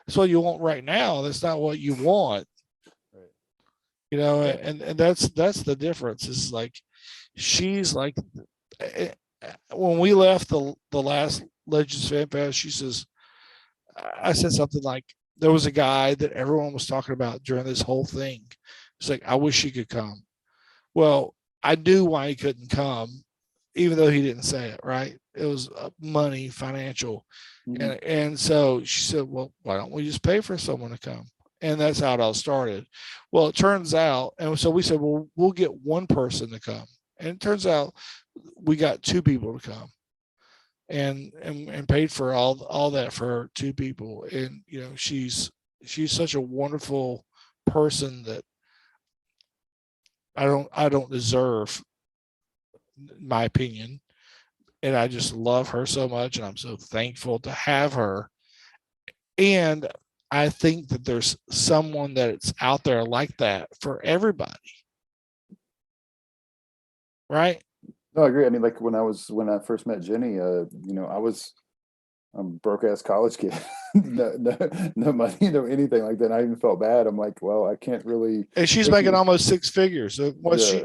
S3: That's what you want right now. That's not what you want.
S4: Right.
S3: You know,
S4: Yeah.
S3: and that's the difference. Is like she's like eh, when we left the last Legends Fan Fest, she says, I said something like, there was a guy that everyone was talking about during this whole thing. It's like, I wish he could come. Well, I knew why he couldn't come, even though he didn't say it, right? It was money, financial.
S4: Mhm.
S3: And so she said, well, why don't we just pay for someone to come? And that's how it all started. Well, it turns out, and so we said, well, we'll get one person to come. And it turns out we got 2 people to come and paid for all that for 2 people. And you know, she's such a wonderful person that I don't deserve, in my opinion. And I just love her so much, and I'm so thankful to have her. And I think that there's someone that's out there like that for everybody, right?
S4: No, I agree. I mean, like when I first met Jenny, I'm broke ass college kid. No money, no anything like that. I even felt bad. I'm like, well, I can't really
S3: And she's
S4: take
S3: making
S4: you.
S3: almost 6 figures. So
S4: Yeah,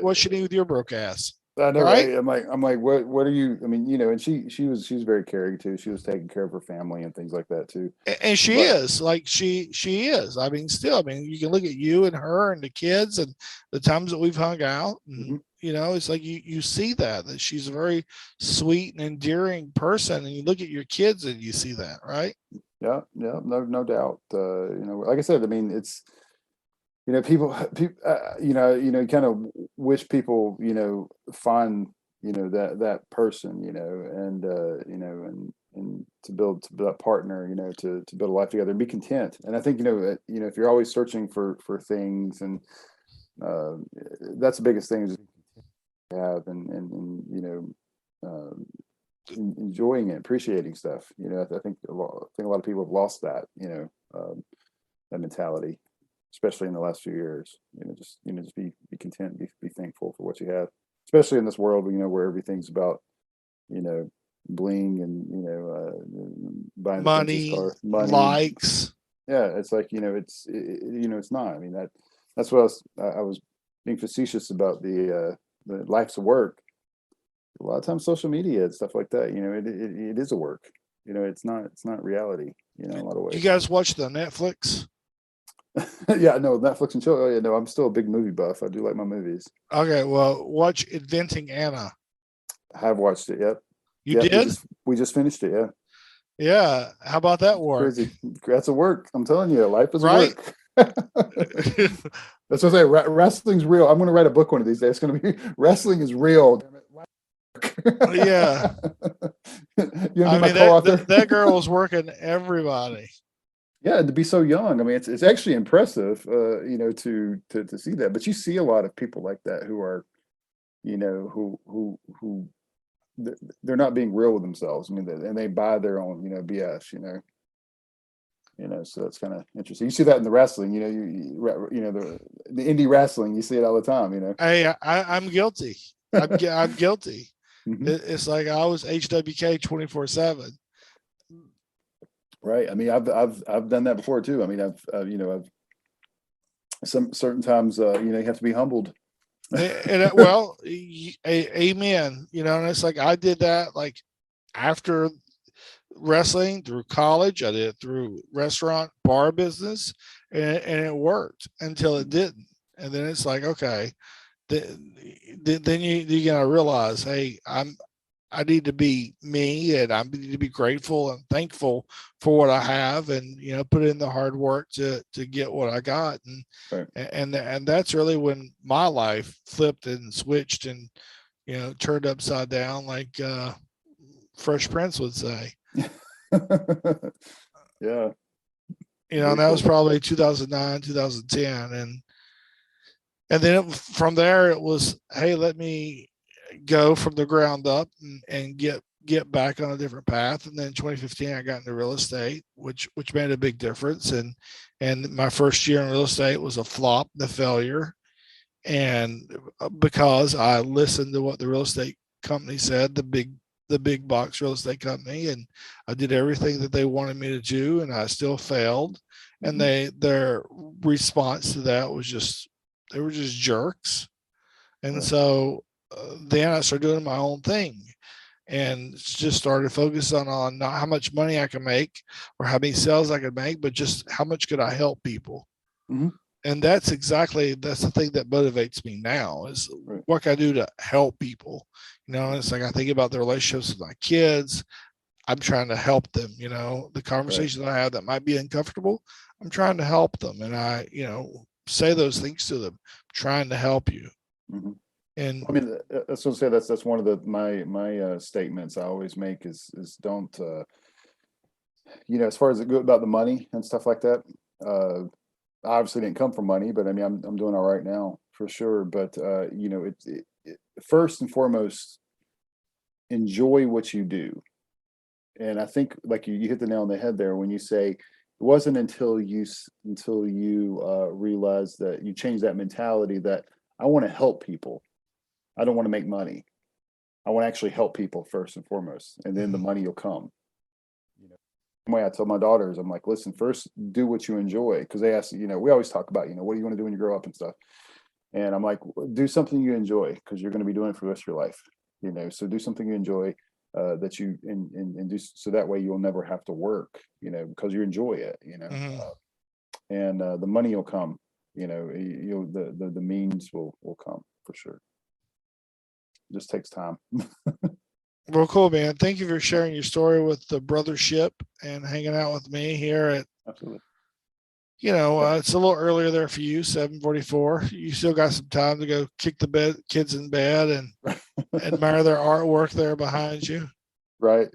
S3: what's she need with your broke ass,
S4: I know,
S3: right?
S4: right? I'm like, what are you? I mean, and she was very caring too. She was taking care of her family and things like that too.
S3: And she
S4: But
S3: is like she is. I mean, still, I mean, you can look at you and her and the kids and the times that we've hung out, and
S4: mhm.
S3: you know, it's like you see that she's a very sweet and endearing person, and you look at your kids and you see that, right?
S4: Yeah, no doubt. Like I said, I mean, it's people, you kind of wish people, find, that person, and to build a partner, to build a life together and be content. And I think, if you're always searching for things, and uh, that's the biggest thing is to have, enjoying it, appreciating stuff. I think a lot of people have lost that, that mentality, especially in the last few years. Just be content, be thankful for what you have, especially in this world, where everything's about, you know, bling and buying the fanciest
S3: Money,
S4: car, money.
S3: likes.
S4: Yeah, it's like it's not. I mean that's what I was being facetious about the life's work. A lot of times, social media and stuff like that. It is a work. it's not reality, in a lot of ways.
S3: You guys watch the Netflix?
S4: Yeah, no, Netflix and chill. Oh yeah, no, I'm still a big movie buff. I do like my movies.
S3: Okay, well, watch Inventing Anna.
S4: I have watched it. Yep.
S3: You
S4: Yep,
S3: did?
S4: we just finished it. Yeah.
S3: Yeah. How about that work?
S4: Crazy. That's a work. I'm telling you, life is
S3: Right?
S4: work. That's what I say. Wrestling's real. I'm going to write a book one of these days. It's going to be Wrestling is Real.
S3: Yeah.
S4: You
S3: I
S4: my
S3: mean,
S4: co-author?
S3: that girl was working everybody.
S4: Yeah, to be so young. I mean, it's actually impressive, to see that. But you see a lot of people like that who are, who they're not being real with themselves. I mean, and they buy their own, BS. So that's kind of interesting. You see that in the wrestling. The indie wrestling. You see it all the time.
S3: Hey, I'm guilty. I'm guilty.
S4: Mhm.
S3: It's like I was HWK 24/7.
S4: Right. I mean, I've done that before too. I mean, I've some certain times, you have to be humbled.
S3: Well, amen. And it's like I did that like after wrestling through college. I did it through restaurant bar business, and it worked until it didn't. And then it's like, okay, then you gotta realize, hey, I need to be me, and I need to be grateful and thankful for what I have, and put in the hard work to get what I got,
S4: Right.
S3: and that's really when my life flipped and switched and turned upside down, like Fresh Prince would say.
S4: Yeah.
S3: And that was probably 2009, 2010, and then from there it was, hey, let me go from the ground up and get back on a different path. And then 2015 I got into real estate, which made a big difference. And my first year in real estate was a flop, the failure. And because I listened to what the real estate company said, the big box real estate company, and I did everything that they wanted me to do, and I still failed. And their response to that was they were just jerks. And so then I started doing my own thing and just started focusing on not how much money I can make or how many sales I could make, but just how much could I help people.
S4: Mm-hmm.
S3: And that's the thing that motivates me now is what can I do to help people. It's like I think about the relationships with my kids. I'm trying to help them. The conversations I have that might be uncomfortable, I'm trying to help them. And I, say those things to them, trying to help you.
S4: Mm-hmm.
S3: And
S4: I mean, that's what I say. That's one of my statements I always make is don't, as far as it go about the money and stuff like that. I obviously didn't come from money, but I mean, I'm doing all right now for sure. But first and foremost, enjoy what you do. And I think like you hit the nail on the head there when you say it wasn't until you realized that you changed that mentality that I want to help people. I don't want to make money. I want to actually help people first and foremost, and then the money will come. The way I tell my daughters, I'm like, listen, first do what you enjoy, because they ask, we always talk about, what do you want to do when you grow up and stuff, and I'm like, do something you enjoy, because you're going to be doing it for the rest of your life, so do something you enjoy, that you and do so that way you'll never have to work, because you enjoy it, and the money will come, the means will come for sure. Just takes time.
S3: Well, cool, man. Thank you for sharing your story with the brothership and hanging out with me here at.
S4: Absolutely.
S3: It's a little earlier there for you, 7:44. You still got some time to go kick the kids in bed and admire their artwork there behind you.
S4: Right.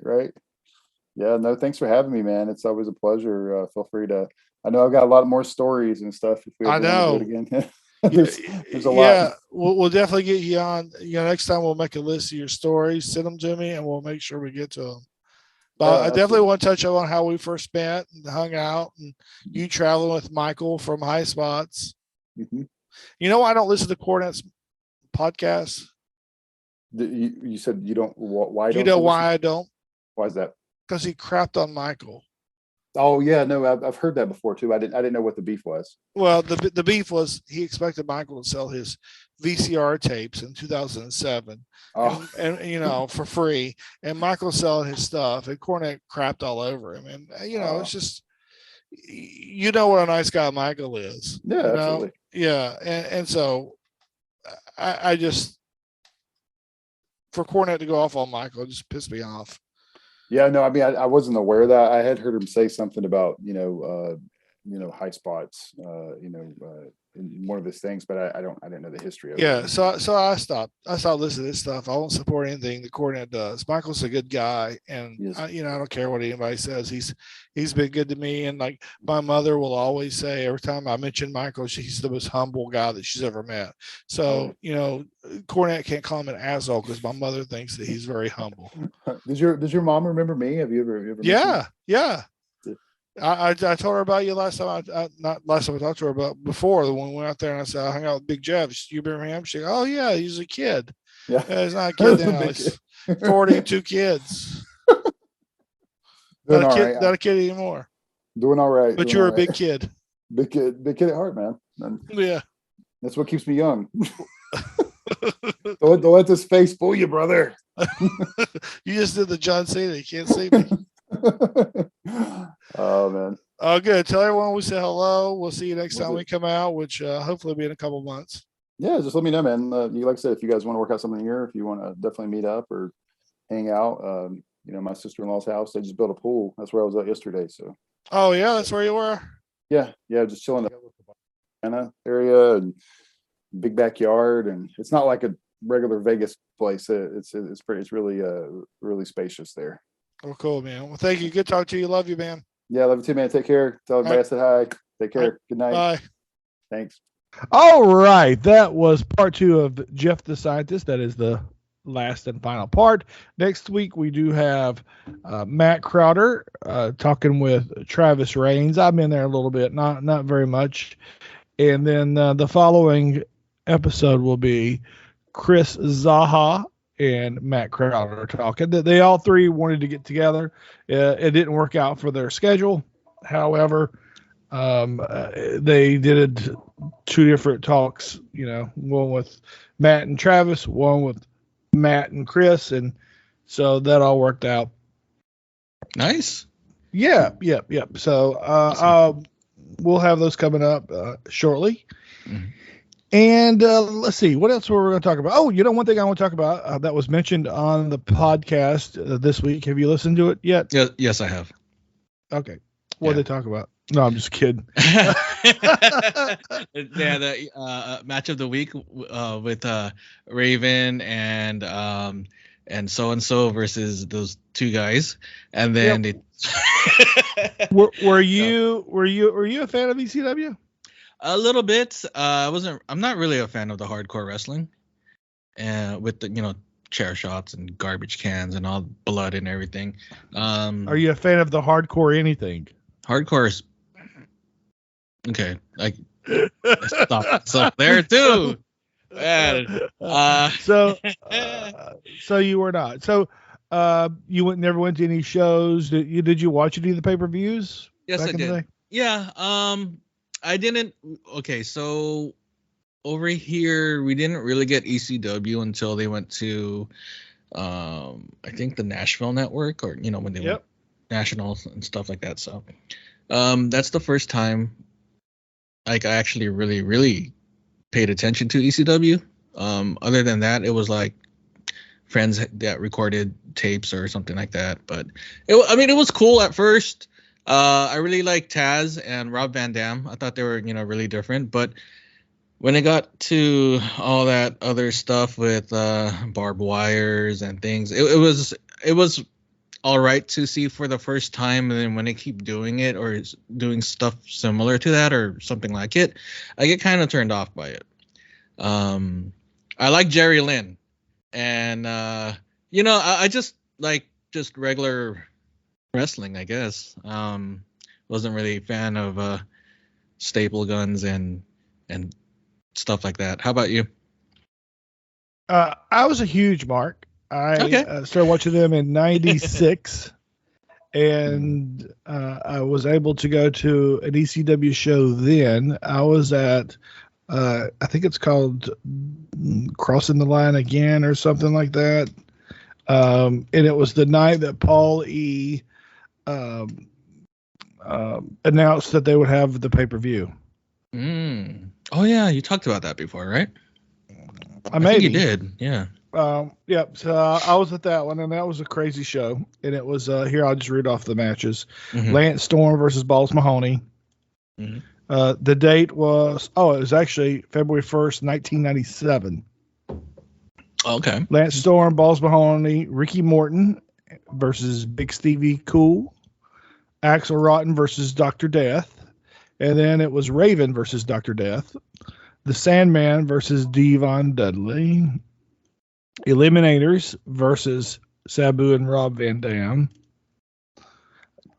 S4: Yeah, no, thanks for having me, man. It's always a pleasure. Feel free to. I know I've got a lot more stories and stuff. If we ever want to do it again. there's a lot.
S3: Yeah, we'll definitely get you on. Next time we'll make a list of your stories, send them to me, and we'll make sure we get to them. But I definitely want to touch on how we first met and hung out, and you traveling with Michael from High Spots.
S4: Mm-hmm.
S3: I don't listen to Cornet's podcasts.
S4: You said you don't. Why don't
S3: you know why I don't?
S4: Why is that?
S3: Because he crapped on Michael.
S4: Oh yeah, no, I've heard that before too. I didn't know what the beef was.
S3: Well, the beef was he expected Michael to sell his VCR tapes in 2007,
S4: Oh,
S3: and for free, and Michael selling his stuff, and Cornette crapped all over him, and it's just what a nice guy Michael is.
S4: Yeah, absolutely.
S3: Yeah, and so I just for Cornette to go off on Michael just pissed me off.
S4: Yeah, no, I mean, I wasn't aware of that. I had heard him say something about, high spots, in one of his things, but I didn't know the history of it.
S3: Yeah, so I stopped listening to this stuff. I won't support anything that Cornette does. Michael's a good guy, and
S4: Yes.
S3: I don't care what anybody says. He's been good to me, and like my mother will always say, every time I mention Michael, he's the most humble guy that she's ever met. So Cornette can't call him an asshole because my mother thinks that he's very humble.
S4: Does your mom remember me? Have you ever?
S3: Yeah. I told her about you last time. Not last time I talked to her, but before when we went out there and I said I hung out with Big Jeff. You remember him? She goes, "Oh yeah, he's a kid.
S4: Yeah,
S3: he's not a kid now. He's 42 kids. Not a kid anymore.
S4: Doing all right.
S3: But you're a big kid.
S4: Big kid at heart, man. And
S3: yeah,
S4: that's what keeps me young. Don't let this face fool you, brother.
S3: You just did the John Cena. You can't see me.
S4: Oh man.
S3: Oh, good. Tell everyone we say hello. We'll see you next time we come out, which hopefully will be in a couple months.
S4: Yeah, just let me know, man. Like I said, if you guys want to work out something here, if you want to definitely meet up or hang out, my sister-in-law's house, they just built a pool. That's where I was at yesterday. So.
S3: Oh yeah, that's where you were.
S4: Yeah, just chilling in the area and big backyard, and it's not like a regular Vegas place. It's really spacious there.
S3: Oh, cool, man. Well, thank you. Good talk to you. Love you, man.
S4: Yeah, love you too, man. Take care. Tell everybody I said hi. Take care. Good night.
S3: Bye.
S4: Thanks.
S1: All right. That was part 2 of Jeff the Scientist. That is the last and final part. Next week, we do have Matt Crowder talking with Travis Raines. I'm in there a little bit, not very much. And then the following episode will be Chris Zaha and Matt Crowder talking. They all three wanted to get together. It didn't work out for their schedule. However, they did 2 different talks, one with Matt and Travis, one with Matt and Chris. And so that all worked out.
S2: Nice.
S1: Yeah. So we'll have those coming up shortly. Mm-hmm. And let's see, what else were we going to talk about? Oh, one thing I want to talk about that was mentioned on the podcast this week. Have you listened to it yet?
S2: Yeah, yes, I have.
S1: Okay. What did they talk about? No, I'm just kidding.
S2: The match of the week with Raven and so versus those 2 guys, and then
S1: were you a fan of ECW?
S2: A little bit. I'm not really a fan of the hardcore wrestling, with the chair shots and garbage cans and all blood and everything.
S1: Are you a fan of the hardcore anything?
S2: Hardcore is okay. Like stop there too.
S1: So you were not. So you never went to any shows. Did you watch any of the pay-per-views?
S2: Yes, I did. Yeah. I didn't. Okay, so over here we didn't really get ECW until they went to, I think the Nashville network, or when they went nationals and stuff like that. So, that's the first time, like, I actually really, really paid attention to ECW. Other than that, it was like friends that recorded tapes or something like that. But it was cool at first. I really liked Taz and Rob Van Dam. I thought they were, really different. But when it got to all that other stuff with barbed wires and things, it was all right to see for the first time. And then when they keep doing it or doing stuff similar to that or something like it, I get kind of turned off by it. I like Jerry Lynn, and I just like just regular wrestling, I guess. Wasn't really a fan of staple guns and stuff like that. How about you?
S1: I was a huge Mark. I started watching them in '96, and I was able to go to an ECW show. Then I was at, I think it's called Crossing the Line Again or something like that. And it was the night that Paul E. Announced that they would have the pay-per-view.
S2: Oh yeah, you talked about that before, right?
S1: I
S2: think you did. Yeah.
S1: Yep. So I was at that one, and that was a crazy show. And it was here. I'll just read off the matches: Lance Storm versus Balls Mahoney. The date was it was actually February 1st, 1997.
S2: Okay.
S1: Lance Storm, Balls Mahoney, Ricky Morton versus Big Stevie Cool, Axel Rotten versus Dr. Death, and then it was Raven versus Dr. Death, the Sandman versus Devon Dudley, Eliminators versus Sabu and Rob Van Dam,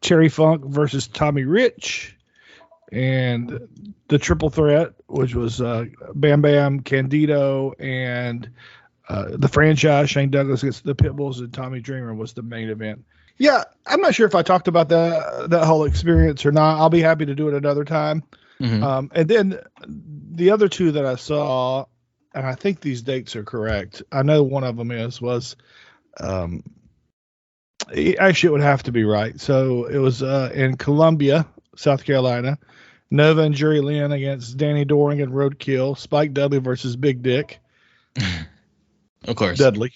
S1: Cherry Funk versus Tommy Rich, and the Triple Threat, which was Bam Bam, Candido, and the franchise, Shane Douglas against the Pitbulls, and Tommy Dreamer was the main event. Yeah, I'm not sure if I talked about that whole experience or not. I'll be happy to do it another time. And then the other two that I saw, and I think these dates are correct. I know one of them was actually it would have to be right. So it was in Columbia, South Carolina. Nova and Jerry Lynn against Danny Doring and Roadkill. Spike Dudley versus Big Dick.
S2: Of course.
S1: Dudley.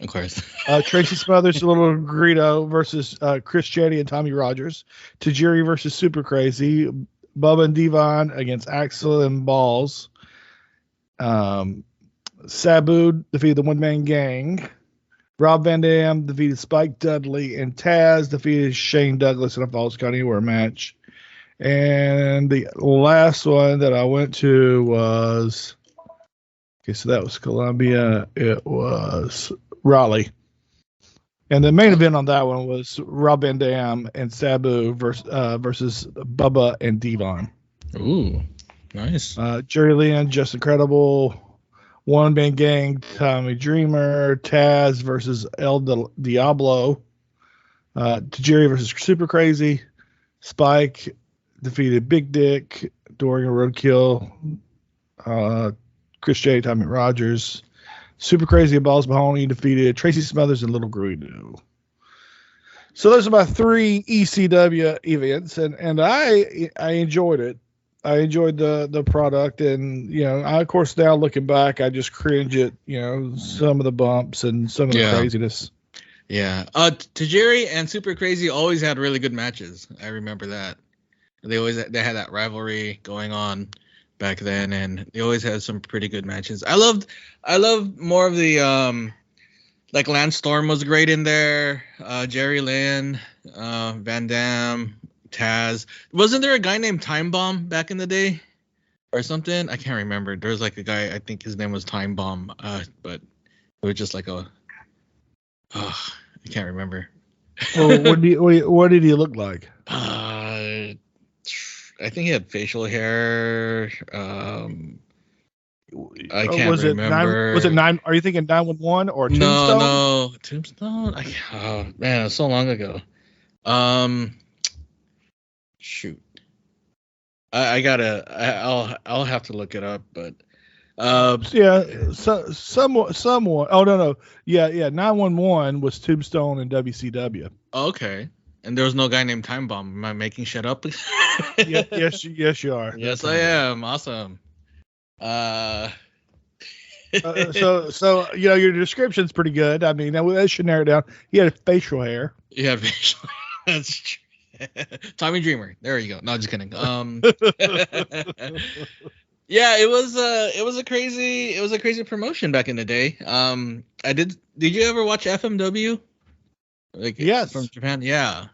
S2: Of course.
S1: Tracy Smothers, Little Greedo versus Chris Chetty and Tommy Rogers. Tajiri versus Super Crazy. Bubba and Devon against Axel and Balls. Sabu defeated the One Man Gang. Rob Van Dam defeated Spike Dudley, and Taz defeated Shane Douglas in a Falls Count Anywhere match. And the last one that I went to was, so that was Columbia. It was Raleigh. And the main event on that one was Rob Van Dam and Sabu versus Bubba and Devon.
S2: Ooh, nice.
S1: Jerry Lynn, Just Incredible, One Man Gang, Tommy Dreamer, Taz versus El Diablo, Tajiri versus Super Crazy, Spike defeated Big Dick, Doring and Roadkill, Chris J, Tommy Rogers, Super Crazy and Balls Mahoney defeated Tracy Smothers and Little Greedo. So those are my 3 ECW events, and I enjoyed it. I enjoyed the product, and I, of course, now looking back, I just cringe at some of the bumps and some of the craziness.
S2: Yeah, Tajiri and Super Crazy always had really good matches. I remember that they had that rivalry going on back then, and they always had some pretty good matches. I loved more of the like Lance Storm was great in there. Jerry Lynn, Van Dam, Taz. Wasn't there a guy named Time Bomb back in the day or something? I can't remember. There was like a guy, I think his name was Time Bomb, but it was just like I can't remember.
S1: Well, what did he look like?
S2: I think he had facial hair. I can't remember.
S1: Was it 9? Are you thinking 911 or Tombstone?
S2: No, Tombstone. Oh man, it was so long ago. Shoot. I'll have to look it up, but
S1: somewhat. Oh no. Yeah. 911 was Tombstone and WCW.
S2: Okay. And there was no guy named Time Bomb. Am I making shit up?
S1: Yes, you are.
S2: Yes, I am. Awesome.
S1: So your description's pretty good. I mean, that should narrow it down. He had facial hair.
S2: Yeah, facial hair. That's true. Tommy Dreamer. There you go. No, just kidding. Yeah, it was a crazy promotion back in the day. Did you ever watch FMW?
S1: Yes,
S2: from Japan. Yeah.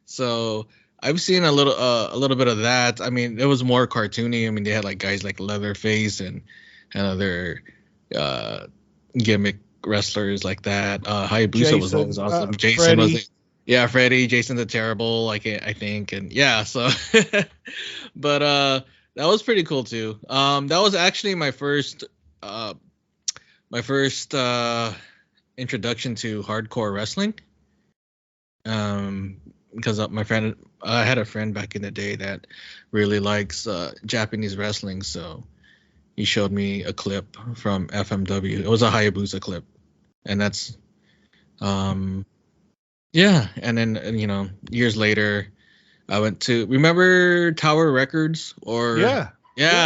S2: So I've seen a little bit of that. I mean, it was more cartoony. I mean, they had like guys like Leatherface and other gimmick wrestlers like that. Hayabusa was always awesome. Jason was Freddie, Jason the Terrible, I think, and yeah. So, but that was pretty cool too. That was actually my first introduction to hardcore wrestling. because my friend, I had a friend back in the day that really likes Japanese wrestling, so he showed me a clip from FMW. It was a Hayabusa clip, and that's yeah. And then years later, I went to remember Tower Records or
S1: Yeah.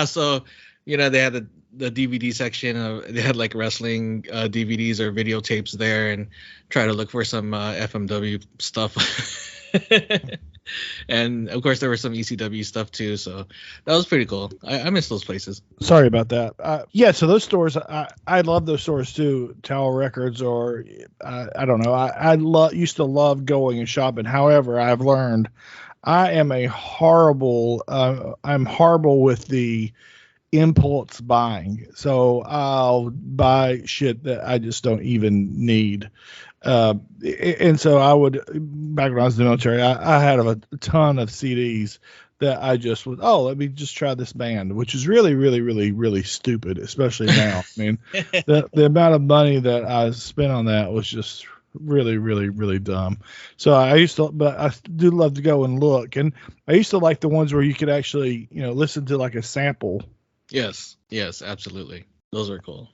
S2: So they had the DVD section they had like wrestling DVDs or videotapes there, and try to look for some FMW stuff. And of course there was some ECW stuff too, so that was pretty cool. I miss those places.
S1: Sorry about that. Yeah, so those stores, I love those stores too. Tower Records, or I don't know. I used to love going and shopping. However, I've learned I am I'm horrible with the impulse buying. So I'll buy shit that I just don't even need. And so I would, back when I was in the military, I had a ton of CDs that I just was, let me just try this band, which is really, really, really, really stupid, especially now. I mean, the amount of money that I spent on that was just really, really, really dumb. So but I do love to go and look. And I used to like the ones where you could actually, listen to like a sample.
S2: Yes, absolutely. Those are cool.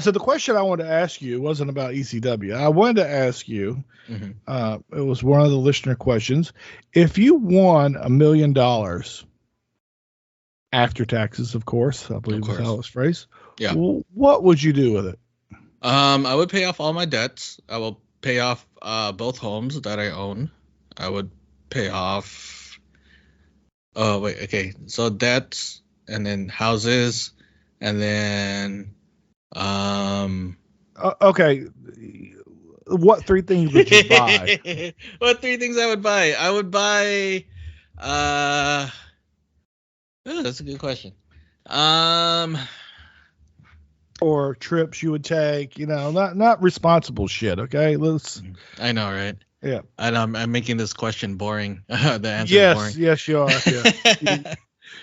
S1: So the question I wanted to ask you wasn't about ECW. I wanted to ask you, it was one of the listener questions. If you won $1 million after taxes, of course, I believe that's how it was phrased.
S2: Yeah.
S1: What would you do with it?
S2: I would pay off all my debts. I will pay off both homes that I own. I would pay off. Oh, wait. Okay. So debts, and then houses, and then
S1: okay, what 3 things would you buy?
S2: What 3 things I would buy? I would buy that's a good question.
S1: Or trips you would take, not responsible shit, okay?
S2: I know, right?
S1: Yeah.
S2: And I'm making this question boring. The answer is boring.
S1: Yes, you are. Yeah.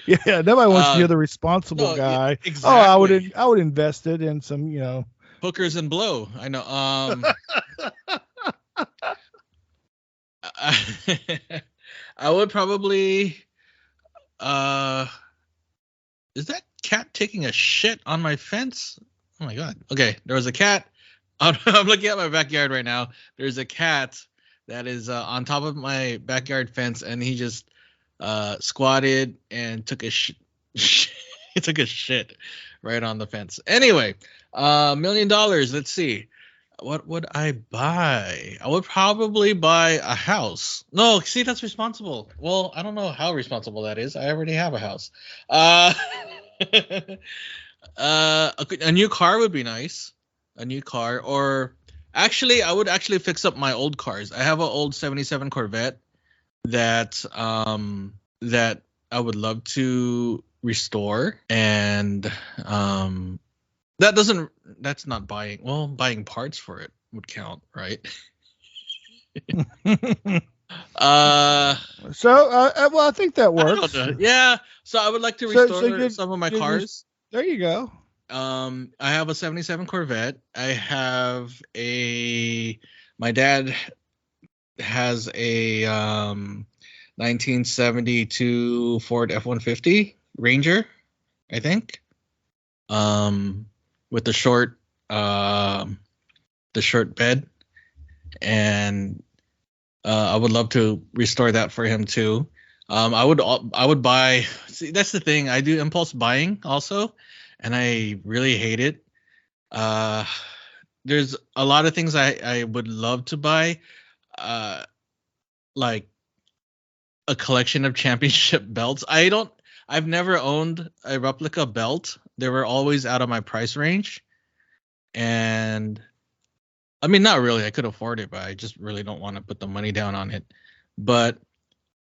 S1: Yeah, nobody wants to hear the responsible guy.
S2: Yeah, exactly.
S1: I would invest it in some,
S2: hookers and blow. I know. I would probably. Is that cat taking a shit on my fence? Oh my god. Okay, there was a cat. I'm looking at my backyard right now. There's a cat that is on top of my backyard fence, and he just squatted and took a he took a shit right on the fence. Anyway, $1 million. Let's see. What would I buy? I would probably buy a house. No, see, that's responsible. Well, I don't know how responsible that is. I already have a house. A new car would be nice. A new car, or actually, I would actually fix up my old cars. I have an old '77 Corvette that that I would love to restore, and that's not buying. Well, buying parts for it would count, right?
S1: Well, I think that works.
S2: Yeah. So I would like to restore some of my cars.
S1: There you go.
S2: I have a '77 Corvette. My dad has a 1972 Ford F-150 Ranger, I think. With the short bed, and I would love to restore that for him too. I would buy. See, that's the thing. I do impulse buying also, and I really hate it. There's a lot of things I would love to buy, like a collection of championship belts. I've never owned a replica belt. They were always out of my price range. And I mean, not really. I could afford it, but I just really don't want to put the money down on it. But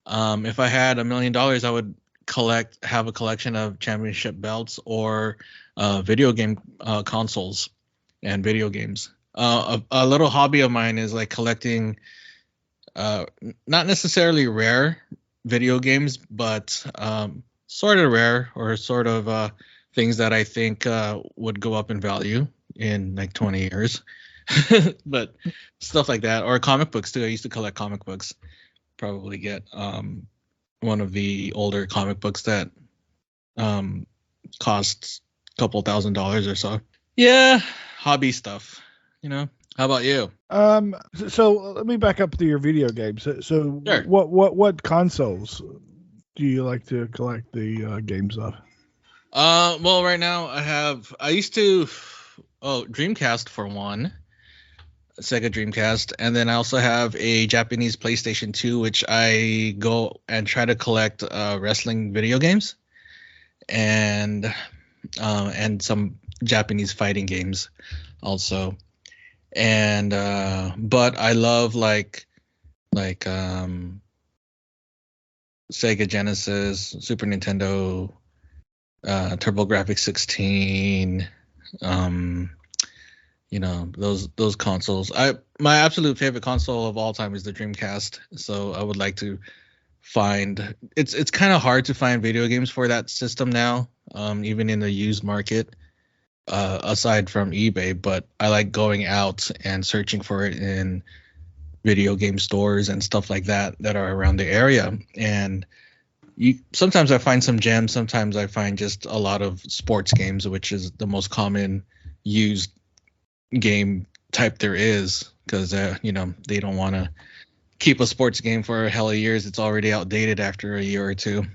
S2: if I had $1 million, I would have a collection of championship belts or video game consoles and video games. A little hobby of mine is like collecting not necessarily rare video games, but sort of rare, or sort of things that I think would go up in value in like 20 years. But stuff like that, or comic books too. I used to collect comic books. probably get one of the older comic books that costs a couple $1,000s or so. Yeah, hobby stuff. How about you?
S1: So let me back up to your video games. So
S2: Sure.
S1: what consoles do you like to collect the games of?
S2: Well, right now I used to Dreamcast for one, Sega Dreamcast, and then I also have a Japanese PlayStation 2, which I go and try to collect wrestling video games, and some Japanese fighting games also. And but I love like Sega Genesis, Super Nintendo, TurboGrafx 16, those consoles. My absolute favorite console of all time is the Dreamcast. So I would like to find it's kind of hard to find video games for that system now, even in the used market, aside from eBay. But I like going out and searching for it in video game stores and stuff like that are around the area. And sometimes I find some gems, sometimes I find just a lot of sports games, which is the most common used game type there is, because they don't want to keep a sports game for a hell of years. It's already outdated after a year or two.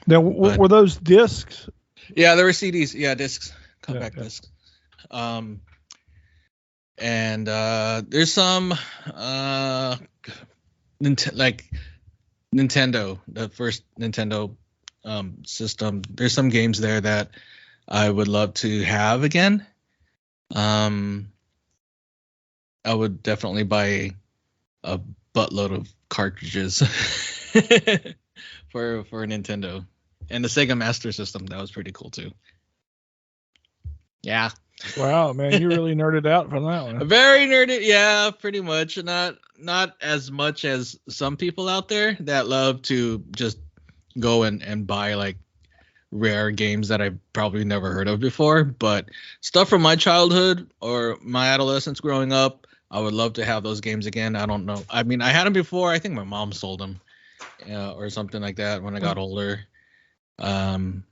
S1: Now, were those discs?
S2: Yeah, there were CDs. Yeah, discs, compact discs. And there's some Nintendo, the first Nintendo system. There's some games there that I would love to have again. I would definitely buy a buttload of cartridges for Nintendo, and the Sega Master System, that was pretty cool too. Yeah.
S1: Wow, man, you really nerded out from that one.
S2: Very nerded, yeah, pretty much. Not as much as some people out there that love to just go and buy like rare games that I've probably never heard of before, but stuff from my childhood or my adolescence growing up, I would love to have those games again. I don't know. I mean, I had them before. I think my mom sold them, or something like that when I got older. But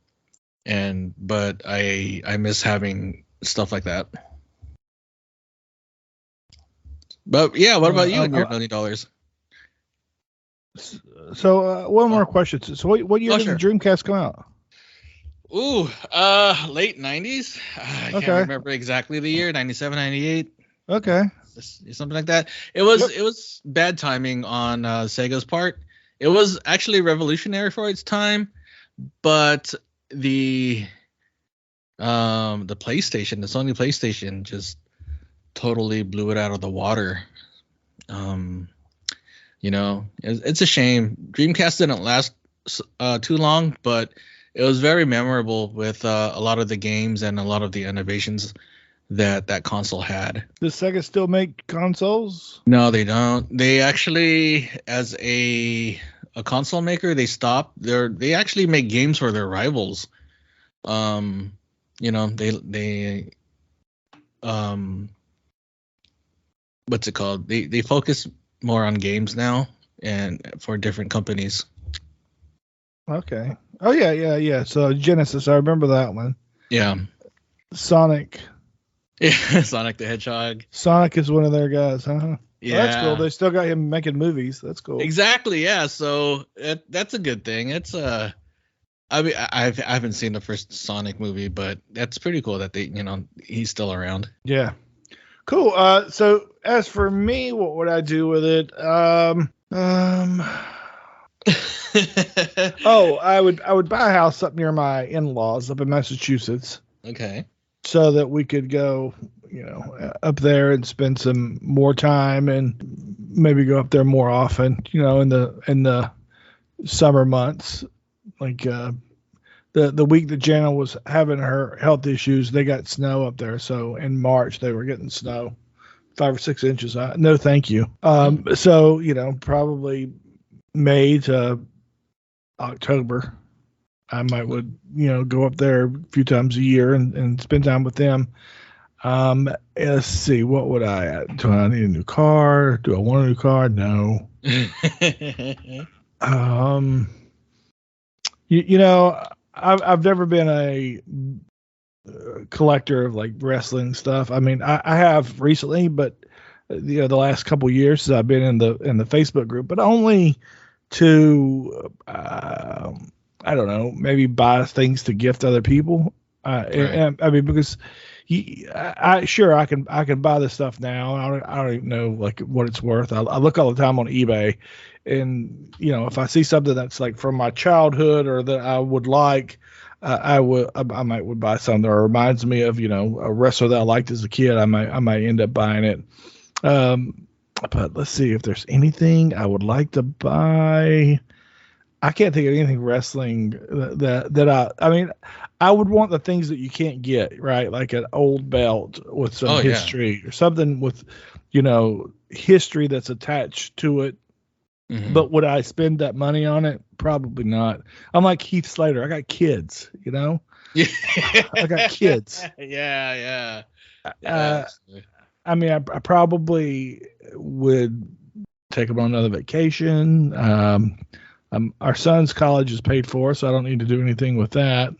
S2: I miss having stuff like that. But yeah, what about you and your $1 million?
S1: So one more question. So what year did the Dreamcast come out?
S2: Ooh, late 90s. I can't remember exactly the year. 97, 98.
S1: Okay.
S2: Something like that. It was bad timing on Sega's part. It was actually revolutionary for its time, but the PlayStation, the Sony PlayStation, just totally blew it out of the water. It's a shame. Dreamcast didn't last too long, but it was very memorable with a lot of the games and a lot of the innovations that console had.
S1: Does Sega still make consoles?
S2: No, they don't. They actually, as a console maker, they stopped. They actually make games for their rivals. They what's it called? They focus more on games now and for different companies.
S1: Okay. Oh yeah. So Genesis, I remember that one.
S2: Yeah.
S1: Sonic.
S2: Yeah, Sonic the Hedgehog.
S1: Sonic is one of their guys, huh?
S2: Yeah,
S1: well, that's cool. They still got him making movies. That's cool.
S2: Exactly. Yeah. So that's a good thing. It's I mean, I haven't seen the first Sonic movie, but that's pretty cool that he's still around.
S1: Yeah. Cool. So as for me, what would I do with it? I would buy a house up near my in-laws up in Massachusetts.
S2: Okay.
S1: So that we could go, up there and spend some more time and maybe go up there more often, in the summer months. Like the week that Jana was having her health issues, they got snow up there. So in March they were getting snow, 5 or 6 inches. No, thank you. So probably May to October, I would go up there a few times a year and spend time with them. Let's see, what would I do? I need a new car? Do I want a new car? No. Um, you know, I've never been a collector of like wrestling stuff. I mean, I have recently, but the last couple years since I've been in the Facebook group, but only to I don't know, maybe buy things to gift other people. And, I mean, because sure I can buy this stuff now. I don't even know like what it's worth. I look all the time on eBay, and if I see something that's like from my childhood or that I would like, I might would buy something that reminds me of a wrestler that I liked as a kid. I might end up buying it. But let's see if there's anything I would like to buy. I can't think of anything wrestling that I mean, I would want the things that you can't get, right? Like an old belt with some history or something with, history that's attached to it. Mm-hmm. But would I spend that money on it? Probably not. I'm like Heath Slater. I got kids, Yeah. I got kids.
S2: Yeah.
S1: I mean, I probably would take them on another vacation. Our son's college is paid for, so I don't need to do anything with that.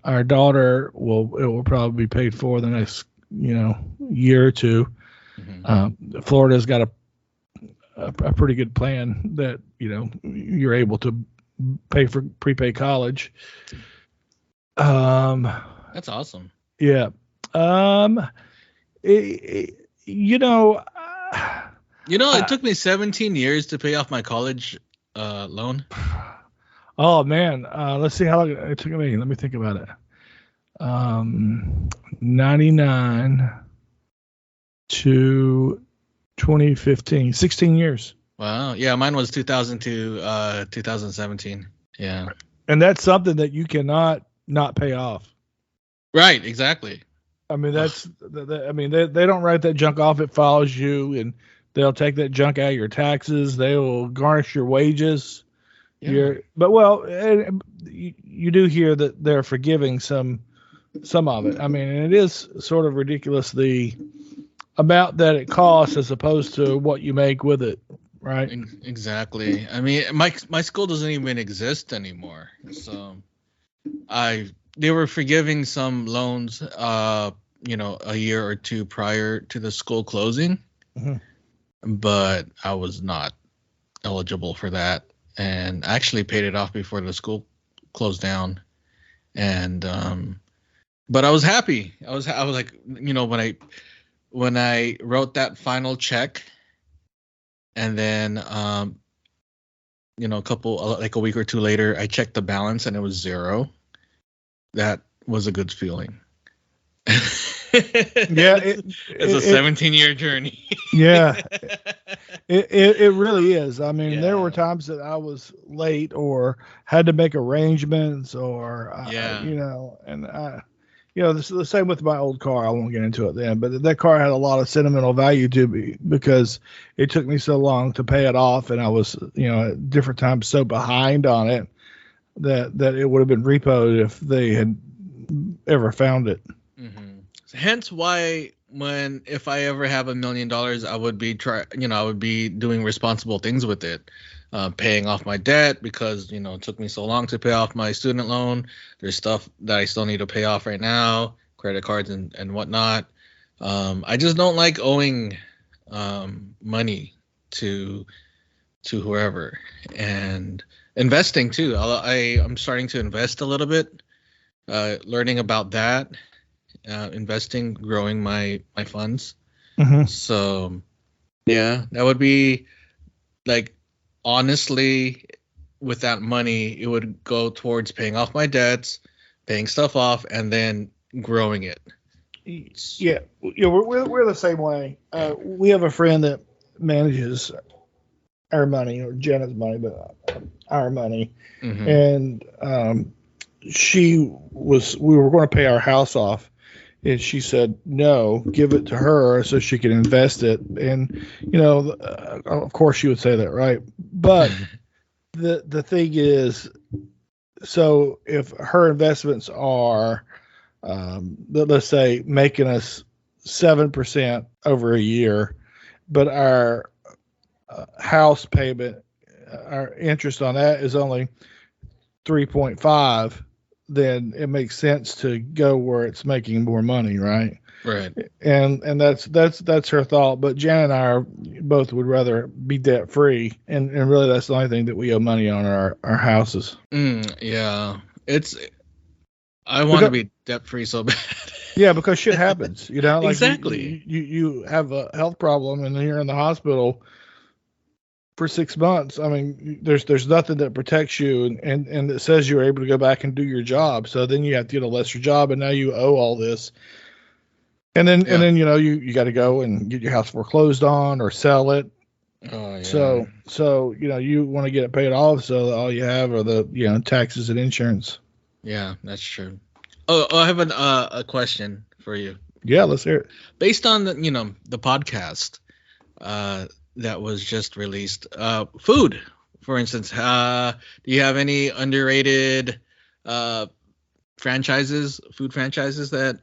S1: Our daughter will probably be paid for the next year or two. Mm-hmm. Florida's got a pretty good plan that you're able to pay for prepaid college.
S2: That's awesome.
S1: Yeah. It
S2: took me 17 years to pay off my college loan.
S1: Oh man, let's see how long it took me. Let me think about it. 99 to 2015, 16 years.
S2: Wow. Yeah, mine was 2000 to 2017. Yeah.
S1: And that's something that you cannot not pay off.
S2: Right, exactly.
S1: I mean, they don't write that junk off. It follows you, and they'll take that junk out of your taxes. They will garnish your wages. Yeah. You do hear that they're forgiving some of it. I mean, and it is sort of ridiculous the amount that it costs as opposed to what you make with it, right?
S2: Exactly. I mean, my school doesn't even exist anymore, so they were forgiving some loans, a year or two prior to the school closing, mm-hmm. but I was not eligible for that, and I actually paid it off before the school closed down, and but I was happy. I was like, when I wrote that final check, and then a week or two later, I checked the balance and it was zero. That was a good feeling.
S1: Yeah,
S2: it's a 17-year journey.
S1: Yeah, it really is. I mean, there were times that I was late or had to make arrangements, or this is the same with my old car. I won't get into it then, but that car had a lot of sentimental value to me because it took me so long to pay it off, and I was at different times so behind on it that it would have been repoed if they had ever found it.
S2: Mm-hmm. Hence why if I ever have $1 million, I would be doing responsible things with it, paying off my debt because it took me so long to pay off my student loan. There's stuff that I still need to pay off right now, credit cards and whatnot. I just don't like owing money to whoever, and investing too. I'm starting to invest a little bit, learning about that. Investing, growing my funds. Mm-hmm. So yeah, that would be like, honestly, with that money, it would go towards paying off my debts, paying stuff off, and then growing it.
S1: Yeah, we're the same way. We have a friend that manages our money, or Jenna's money, but our money. Mm-hmm. And we were going to pay our house off. And she said, no, give it to her so she can invest it. And, of course she would say that, right? But the thing is, so if her investments are, let's say, making us 7% over a year, but our house payment, our interest on that is only 3.5, then it makes sense to go where it's making more money, right?
S2: Right.
S1: And that's her thought. But Jan and I both would rather be debt free, and really that's the only thing that we owe money on our houses.
S2: Yeah, I want to be debt free so bad.
S1: Yeah, because shit happens, like
S2: exactly.
S1: You have a health problem and you're in the hospital for 6 months. I mean, there's nothing that protects you, and it says you're able to go back and do your job. So then you have to get a lesser job, and now you owe all this. And then you got to go and get your house foreclosed on or sell it.
S2: Oh
S1: yeah. So you want to get it paid off, so all you have are the taxes and insurance.
S2: Yeah, that's true. Oh, I have a question for you.
S1: Yeah, let's hear it.
S2: Based on the podcast that was just released, food, for instance, do you have any underrated food franchises that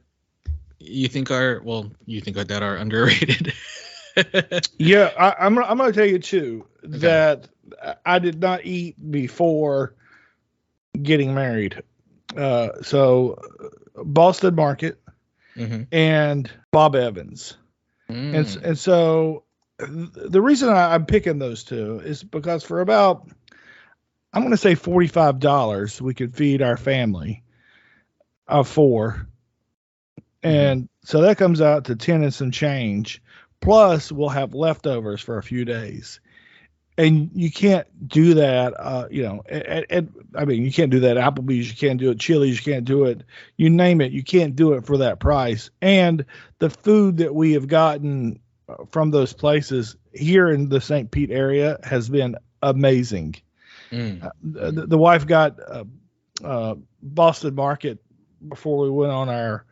S2: you think are that are underrated?
S1: Yeah, I'm going to tell you too that I did not eat before getting married. So Boston Market and Bob Evans. And so the reason I'm picking those two is because for about, I'm going to say $45, we could feed our family of 4. And so that comes out to 10 and some change. Plus we'll have leftovers for a few days. And you can't do that, I mean, you can't do that at Applebee's, you can't do it Chili's, you can't do it, you name it, you can't do it for that price. And the food that we have gotten from those places here in the St. Pete area has been amazing. The wife got Boston Market before we went on our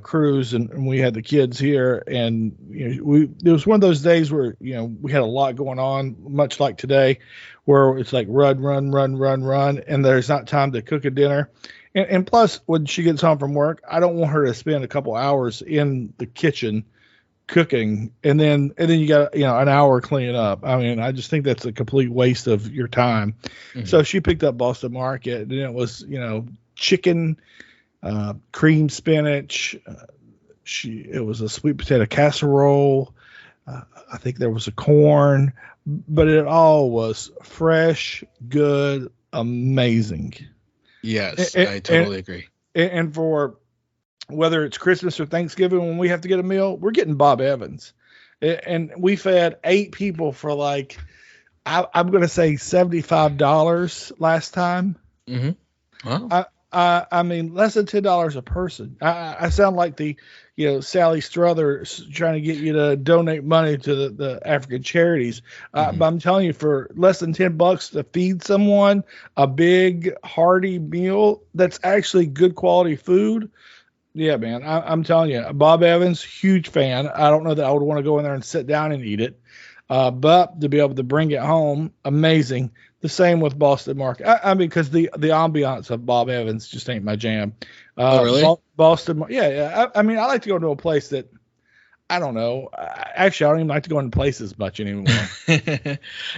S1: cruise, and we had the kids here, and it was one of those days where we had a lot going on, much like today, where it's like run, and there's not time to cook a dinner, and plus when she gets home from work, I don't want her to spend a couple hours in the kitchen cooking, and then you got an hour cleaning up. I mean, I just think that's a complete waste of your time. So she picked up Boston Market, and it was chicken, cream spinach. It was a sweet potato casserole. I think there was a corn, but it all was fresh, good, amazing.
S2: Yes, I totally agree.
S1: And for whether it's Christmas or Thanksgiving, when we have to get a meal, we're getting Bob Evans. And we fed 8 people for like, I'm going to say $75 last time.
S2: Wow.
S1: I mean, less than $10 a person. I sound like the, Sally Struthers trying to get you to donate money to the African charities. But I'm telling you, for less than $10 to feed someone a big hearty meal that's actually good quality food. Yeah, man, I'm telling you, Bob Evans, huge fan. I don't know that I would want to go in there and sit down and eat it, but to be able to bring it home, amazing. The same with Boston Market. I mean, because the ambiance of Bob Evans just ain't my jam.
S2: Oh, really?
S1: Boston, yeah. I mean, I like to go to a place that, I don't know. Actually, I don't even like to go into places much anymore.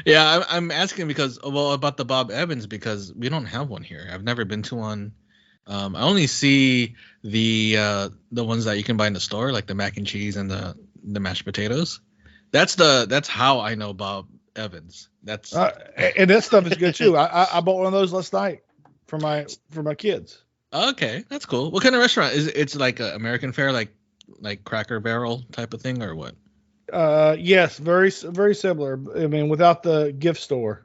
S2: Yeah, I'm asking because, about the Bob Evans, because we don't have one here. I've never been to one. I only see the ones that you can buy in the store, like the mac and cheese and the mashed potatoes. That's how I know Bob Evans. That's
S1: and that stuff is good too. I bought one of those last night for my kids.
S2: Okay, that's cool. What kind of restaurant is it? It's like an American fare, like Cracker Barrel type of thing, or what?
S1: Yes, very very similar. I mean, without the gift store.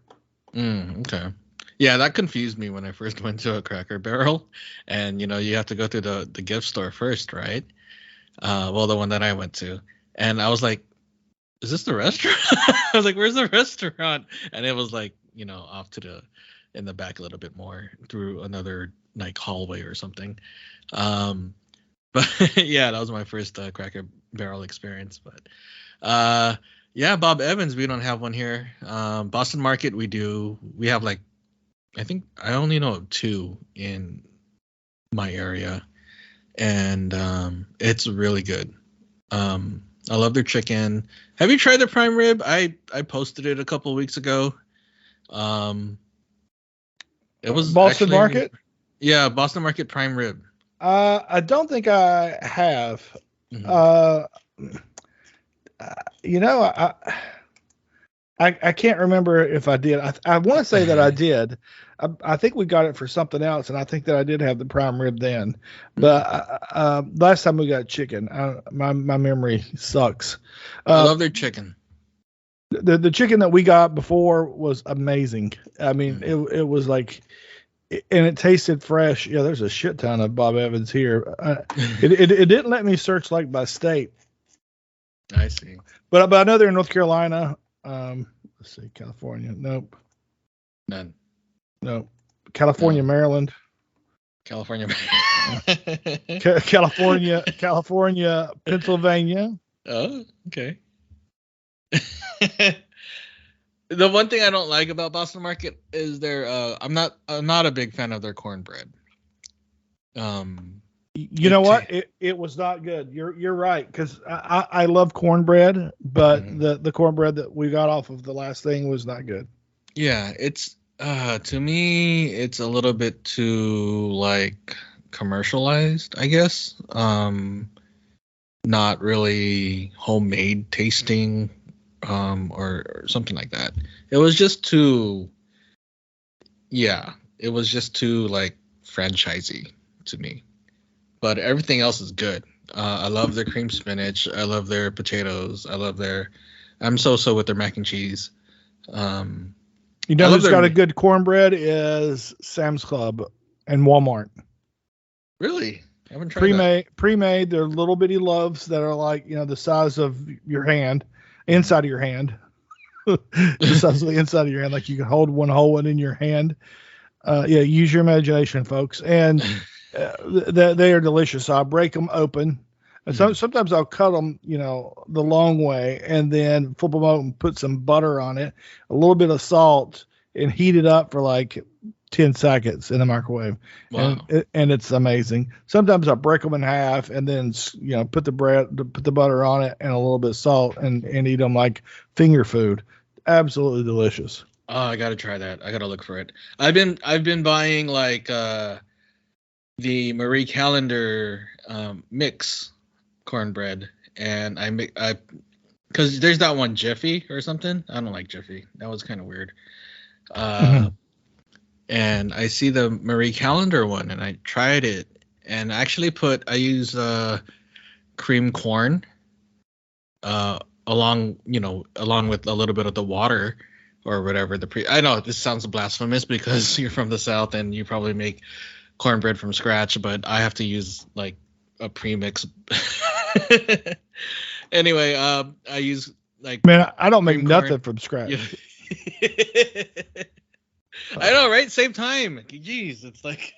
S2: Okay. Yeah, that confused me when I first went to a Cracker Barrel, and you have to go through the gift store first, right? The one that I went to, and I was like, "Is this the restaurant?" I was like, "Where's the restaurant?" And it was like, off in the back a little bit more through another like hallway or something. But yeah, that was my first Cracker Barrel experience. But yeah, Bob Evans, we don't have one here. Boston Market, we do. We have like, I think I only know of 2 in my area, and it's really good. I love their chicken. Have you tried their prime rib? I posted it a couple of weeks ago. It was
S1: Boston
S2: actually,
S1: Market.
S2: Yeah, Boston Market prime rib.
S1: I don't think I have.
S2: Mm-hmm.
S1: You know, I can't remember if I did. I want to say that I did. I think we got it for something else, and I think that I did have the prime rib then. But last time we got chicken, my memory sucks.
S2: I love their chicken.
S1: The chicken that we got before was amazing. I mean, it was like, and it tasted fresh. Yeah, there's a shit ton of Bob Evans here. It didn't let me search like by state.
S2: I see.
S1: But I know they're in North Carolina. Let's see, California. Nope.
S2: None.
S1: Nope. California,
S2: No.
S1: Maryland.
S2: California.
S1: California, Pennsylvania.
S2: Oh, okay. The one thing I don't like about Boston Market is their I'm not a big fan of their cornbread.
S1: You know what? It was not good. You're right, because I love cornbread, but the cornbread that we got off of the last thing was not good.
S2: Yeah, it's to me it's a little bit too like commercialized, I guess. Not really homemade tasting, or something like that. It was just too like franchisey to me. But everything else is good. I love their cream spinach. I love their potatoes. I'm so with their mac and cheese.
S1: You know who's got a good cornbread is Sam's Club and Walmart.
S2: Really? I haven't tried that.
S1: Pre-made. They're little bitty loaves that are like, the size of your hand, inside of your hand. The size of the inside of your hand, like you can hold one whole one in your hand. Use your imagination, folks. And they are delicious. So I break them open. And sometimes I'll cut them, the long way, and then flip them out and put some butter on it, a little bit of salt, and heat it up for like 10 seconds in the microwave.
S2: Wow.
S1: And it's amazing. Sometimes I break them in half and then, put the butter on it and a little bit of salt and eat them like finger food. Absolutely delicious.
S2: Oh, I gotta try that. I gotta look for it. I've been buying like the Marie Callender mix cornbread, and I because there's that one Jiffy or something. I don't like Jiffy. That was kind of weird. And I see the Marie Callender one, and I tried it, and actually I use cream corn along with a little bit of the water or whatever. I know this sounds blasphemous because you're from the South and you probably make cornbread from scratch, but I have to use like a premix. Anyway, I use like,
S1: man, I don't make nothing from scratch.
S2: I know, right? Same time. Jeez, it's like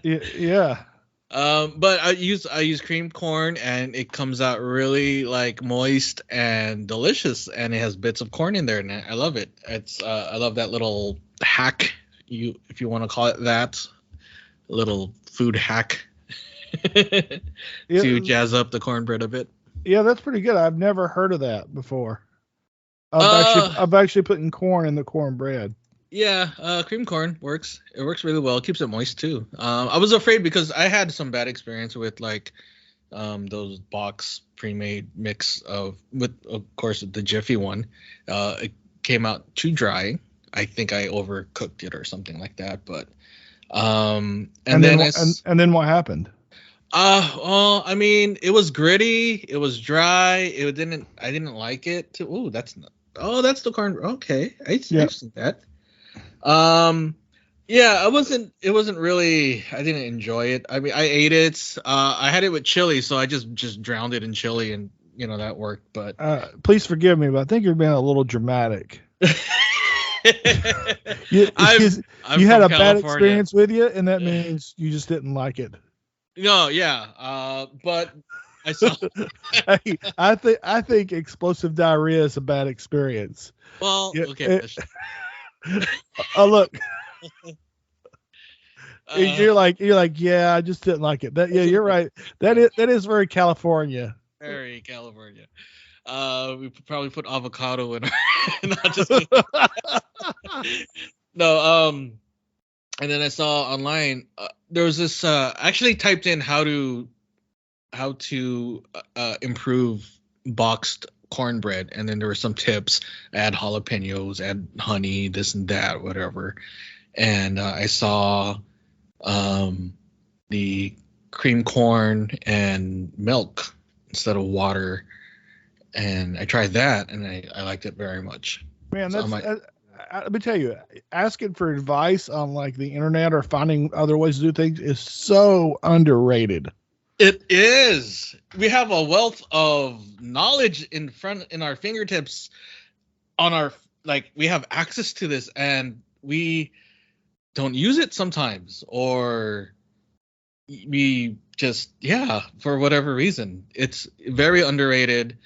S1: yeah.
S2: But I use cream corn, and it comes out really like moist and delicious, and it has bits of corn in there, and I love it. It's I love that little hack, if you want to call it that, little food hack to jazz up the cornbread a bit.
S1: Yeah, that's pretty good. I've never heard of that before. I've actually put corn in the cornbread.
S2: Yeah, cream corn works. It works really well. It keeps it moist too. I was afraid because I had some bad experience with like those box pre-made mix with of course the Jiffy one. It came out too dry. I think I overcooked it or something like that. But and then what happened? Well, I mean, it was gritty. It was dry. I didn't like it. That's the corn. Okay, I've seen that. Yeah, it wasn't really, I didn't enjoy it. I mean, I ate it. I had it with chili, so I just drowned it in chili, and that worked. But
S1: please forgive me, but I think you're being a little dramatic. You had a bad experience with you, and that means you just didn't like it.
S2: No, yeah. But I saw.
S1: I think explosive diarrhea is a bad experience.
S2: Well, okay.
S1: Oh, look. You're like, yeah, I just didn't like it. You're right. That is very California.
S2: Very California. We probably put avocado in our. Not just no. And then I saw online there was this. I actually typed in how to improve boxed cornbread, and then there were some tips: add jalapenos, add honey, this and that, whatever. And I saw the cream corn and milk instead of water, and I tried that, and I liked it very much.
S1: Man,
S2: So
S1: that's
S2: I might-
S1: let me tell you, asking for advice on like the internet or finding other ways to do things is so underrated.
S2: It is. We have a wealth of knowledge in our fingertips on our we have access to this, and we don't use it sometimes, or we just for whatever reason. It's very underrated.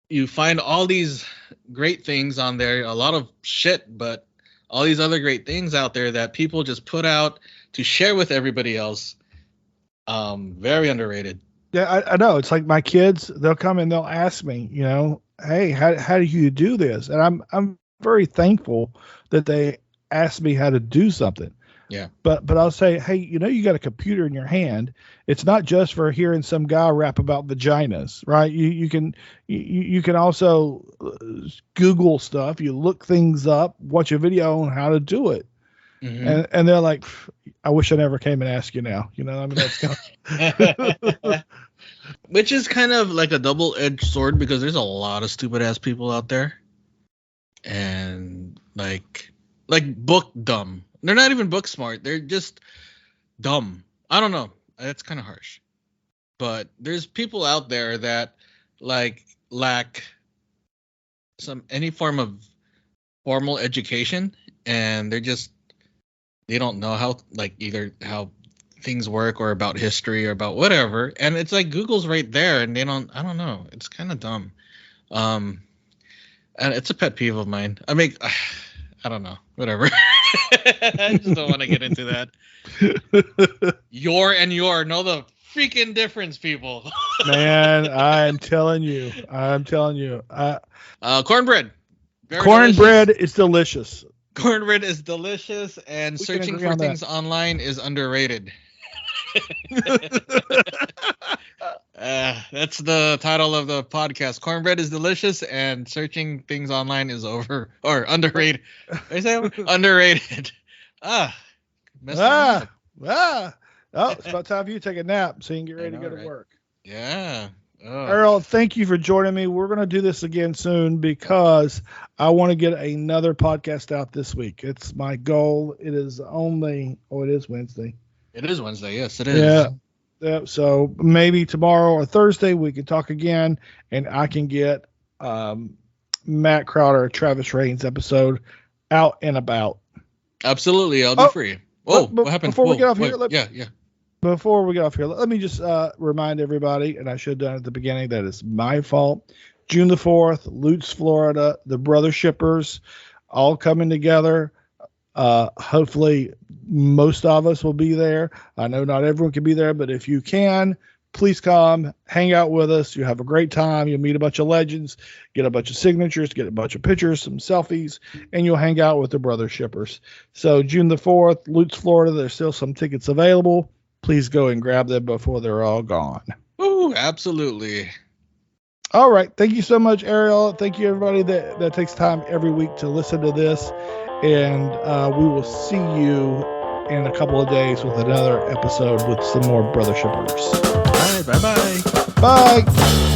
S2: You find all these great things on there, a lot of shit, but all these other great things out there that people just put out to share with everybody else. Very underrated.
S1: Yeah, I know. It's like my kids, they'll come and they'll ask me, hey, how do you do this? And I'm very thankful that they ask me how to do something.
S2: Yeah.
S1: But I'll say, hey, you got a computer in your hand. It's not just for hearing some guy rap about vaginas, right? You can also Google stuff. You look things up, watch a video on how to do it.
S2: Mm-hmm.
S1: And they're like, I wish I never came and asked you now. That's kind of
S2: Which is kind of like a double-edged sword, because there's a lot of stupid ass people out there, and like book dumb. They're not even book smart. They're just dumb. I don't know. That's kind of harsh, but there's people out there that lack any form of formal education, and they don't know how either how things work or about history or about whatever. And it's like Google's right there, and I don't know. It's kind of dumb. And it's a pet peeve of mine. I don't know. Whatever. I just don't want to get into that. Your know the freaking difference, people.
S1: Man, I'm telling you.
S2: Cornbread. Very
S1: Cornbread
S2: delicious.
S1: is delicious.
S2: Cornbread is delicious, and
S1: We can
S2: searching
S1: agree
S2: for
S1: on that.
S2: things online is underrated. That's the title of the podcast. Cornbread is delicious, and searching things online is underrated. Did I say underrated? Messed up.
S1: Oh, it's about time for you to take a nap so you can get ready to
S2: know,
S1: go to
S2: right?
S1: work.
S2: Yeah. Oh.
S1: Ariel, thank you for joining me. We're going to do this again soon because I want to get another podcast out this week. It's my goal. It is Wednesday.
S2: It is Wednesday. Yes, it is.
S1: Yeah. So maybe tomorrow or Thursday we can talk again, and I can get Matt Crowder, Travis Raines episode out and about.
S2: Absolutely. I'll be free. Oh, what happened?
S1: Before we get off here,
S2: Before
S1: we get off here, let me just remind everybody, and I should have done it at the beginning, that it's my fault. June the 4th, Lutz, Florida, the Brother Shippers, all coming together. Hopefully, most of us will be there. I know not everyone can be there, but if you can, please come, hang out with us. You have a great time. You'll meet a bunch of legends, get a bunch of signatures, get a bunch of pictures, some selfies, and you'll hang out with the Brother Shippers. So June the 4th, Lutz, Florida, there's still some tickets available. Please go and grab them before they're all gone.
S2: Ooh, absolutely.
S1: All right. Thank you so much, Ariel. Thank you, everybody that takes time every week to listen to this. And we will see you in a couple of days with another episode with some more Brother Shippers.
S2: All right. Bye-bye.
S1: Bye.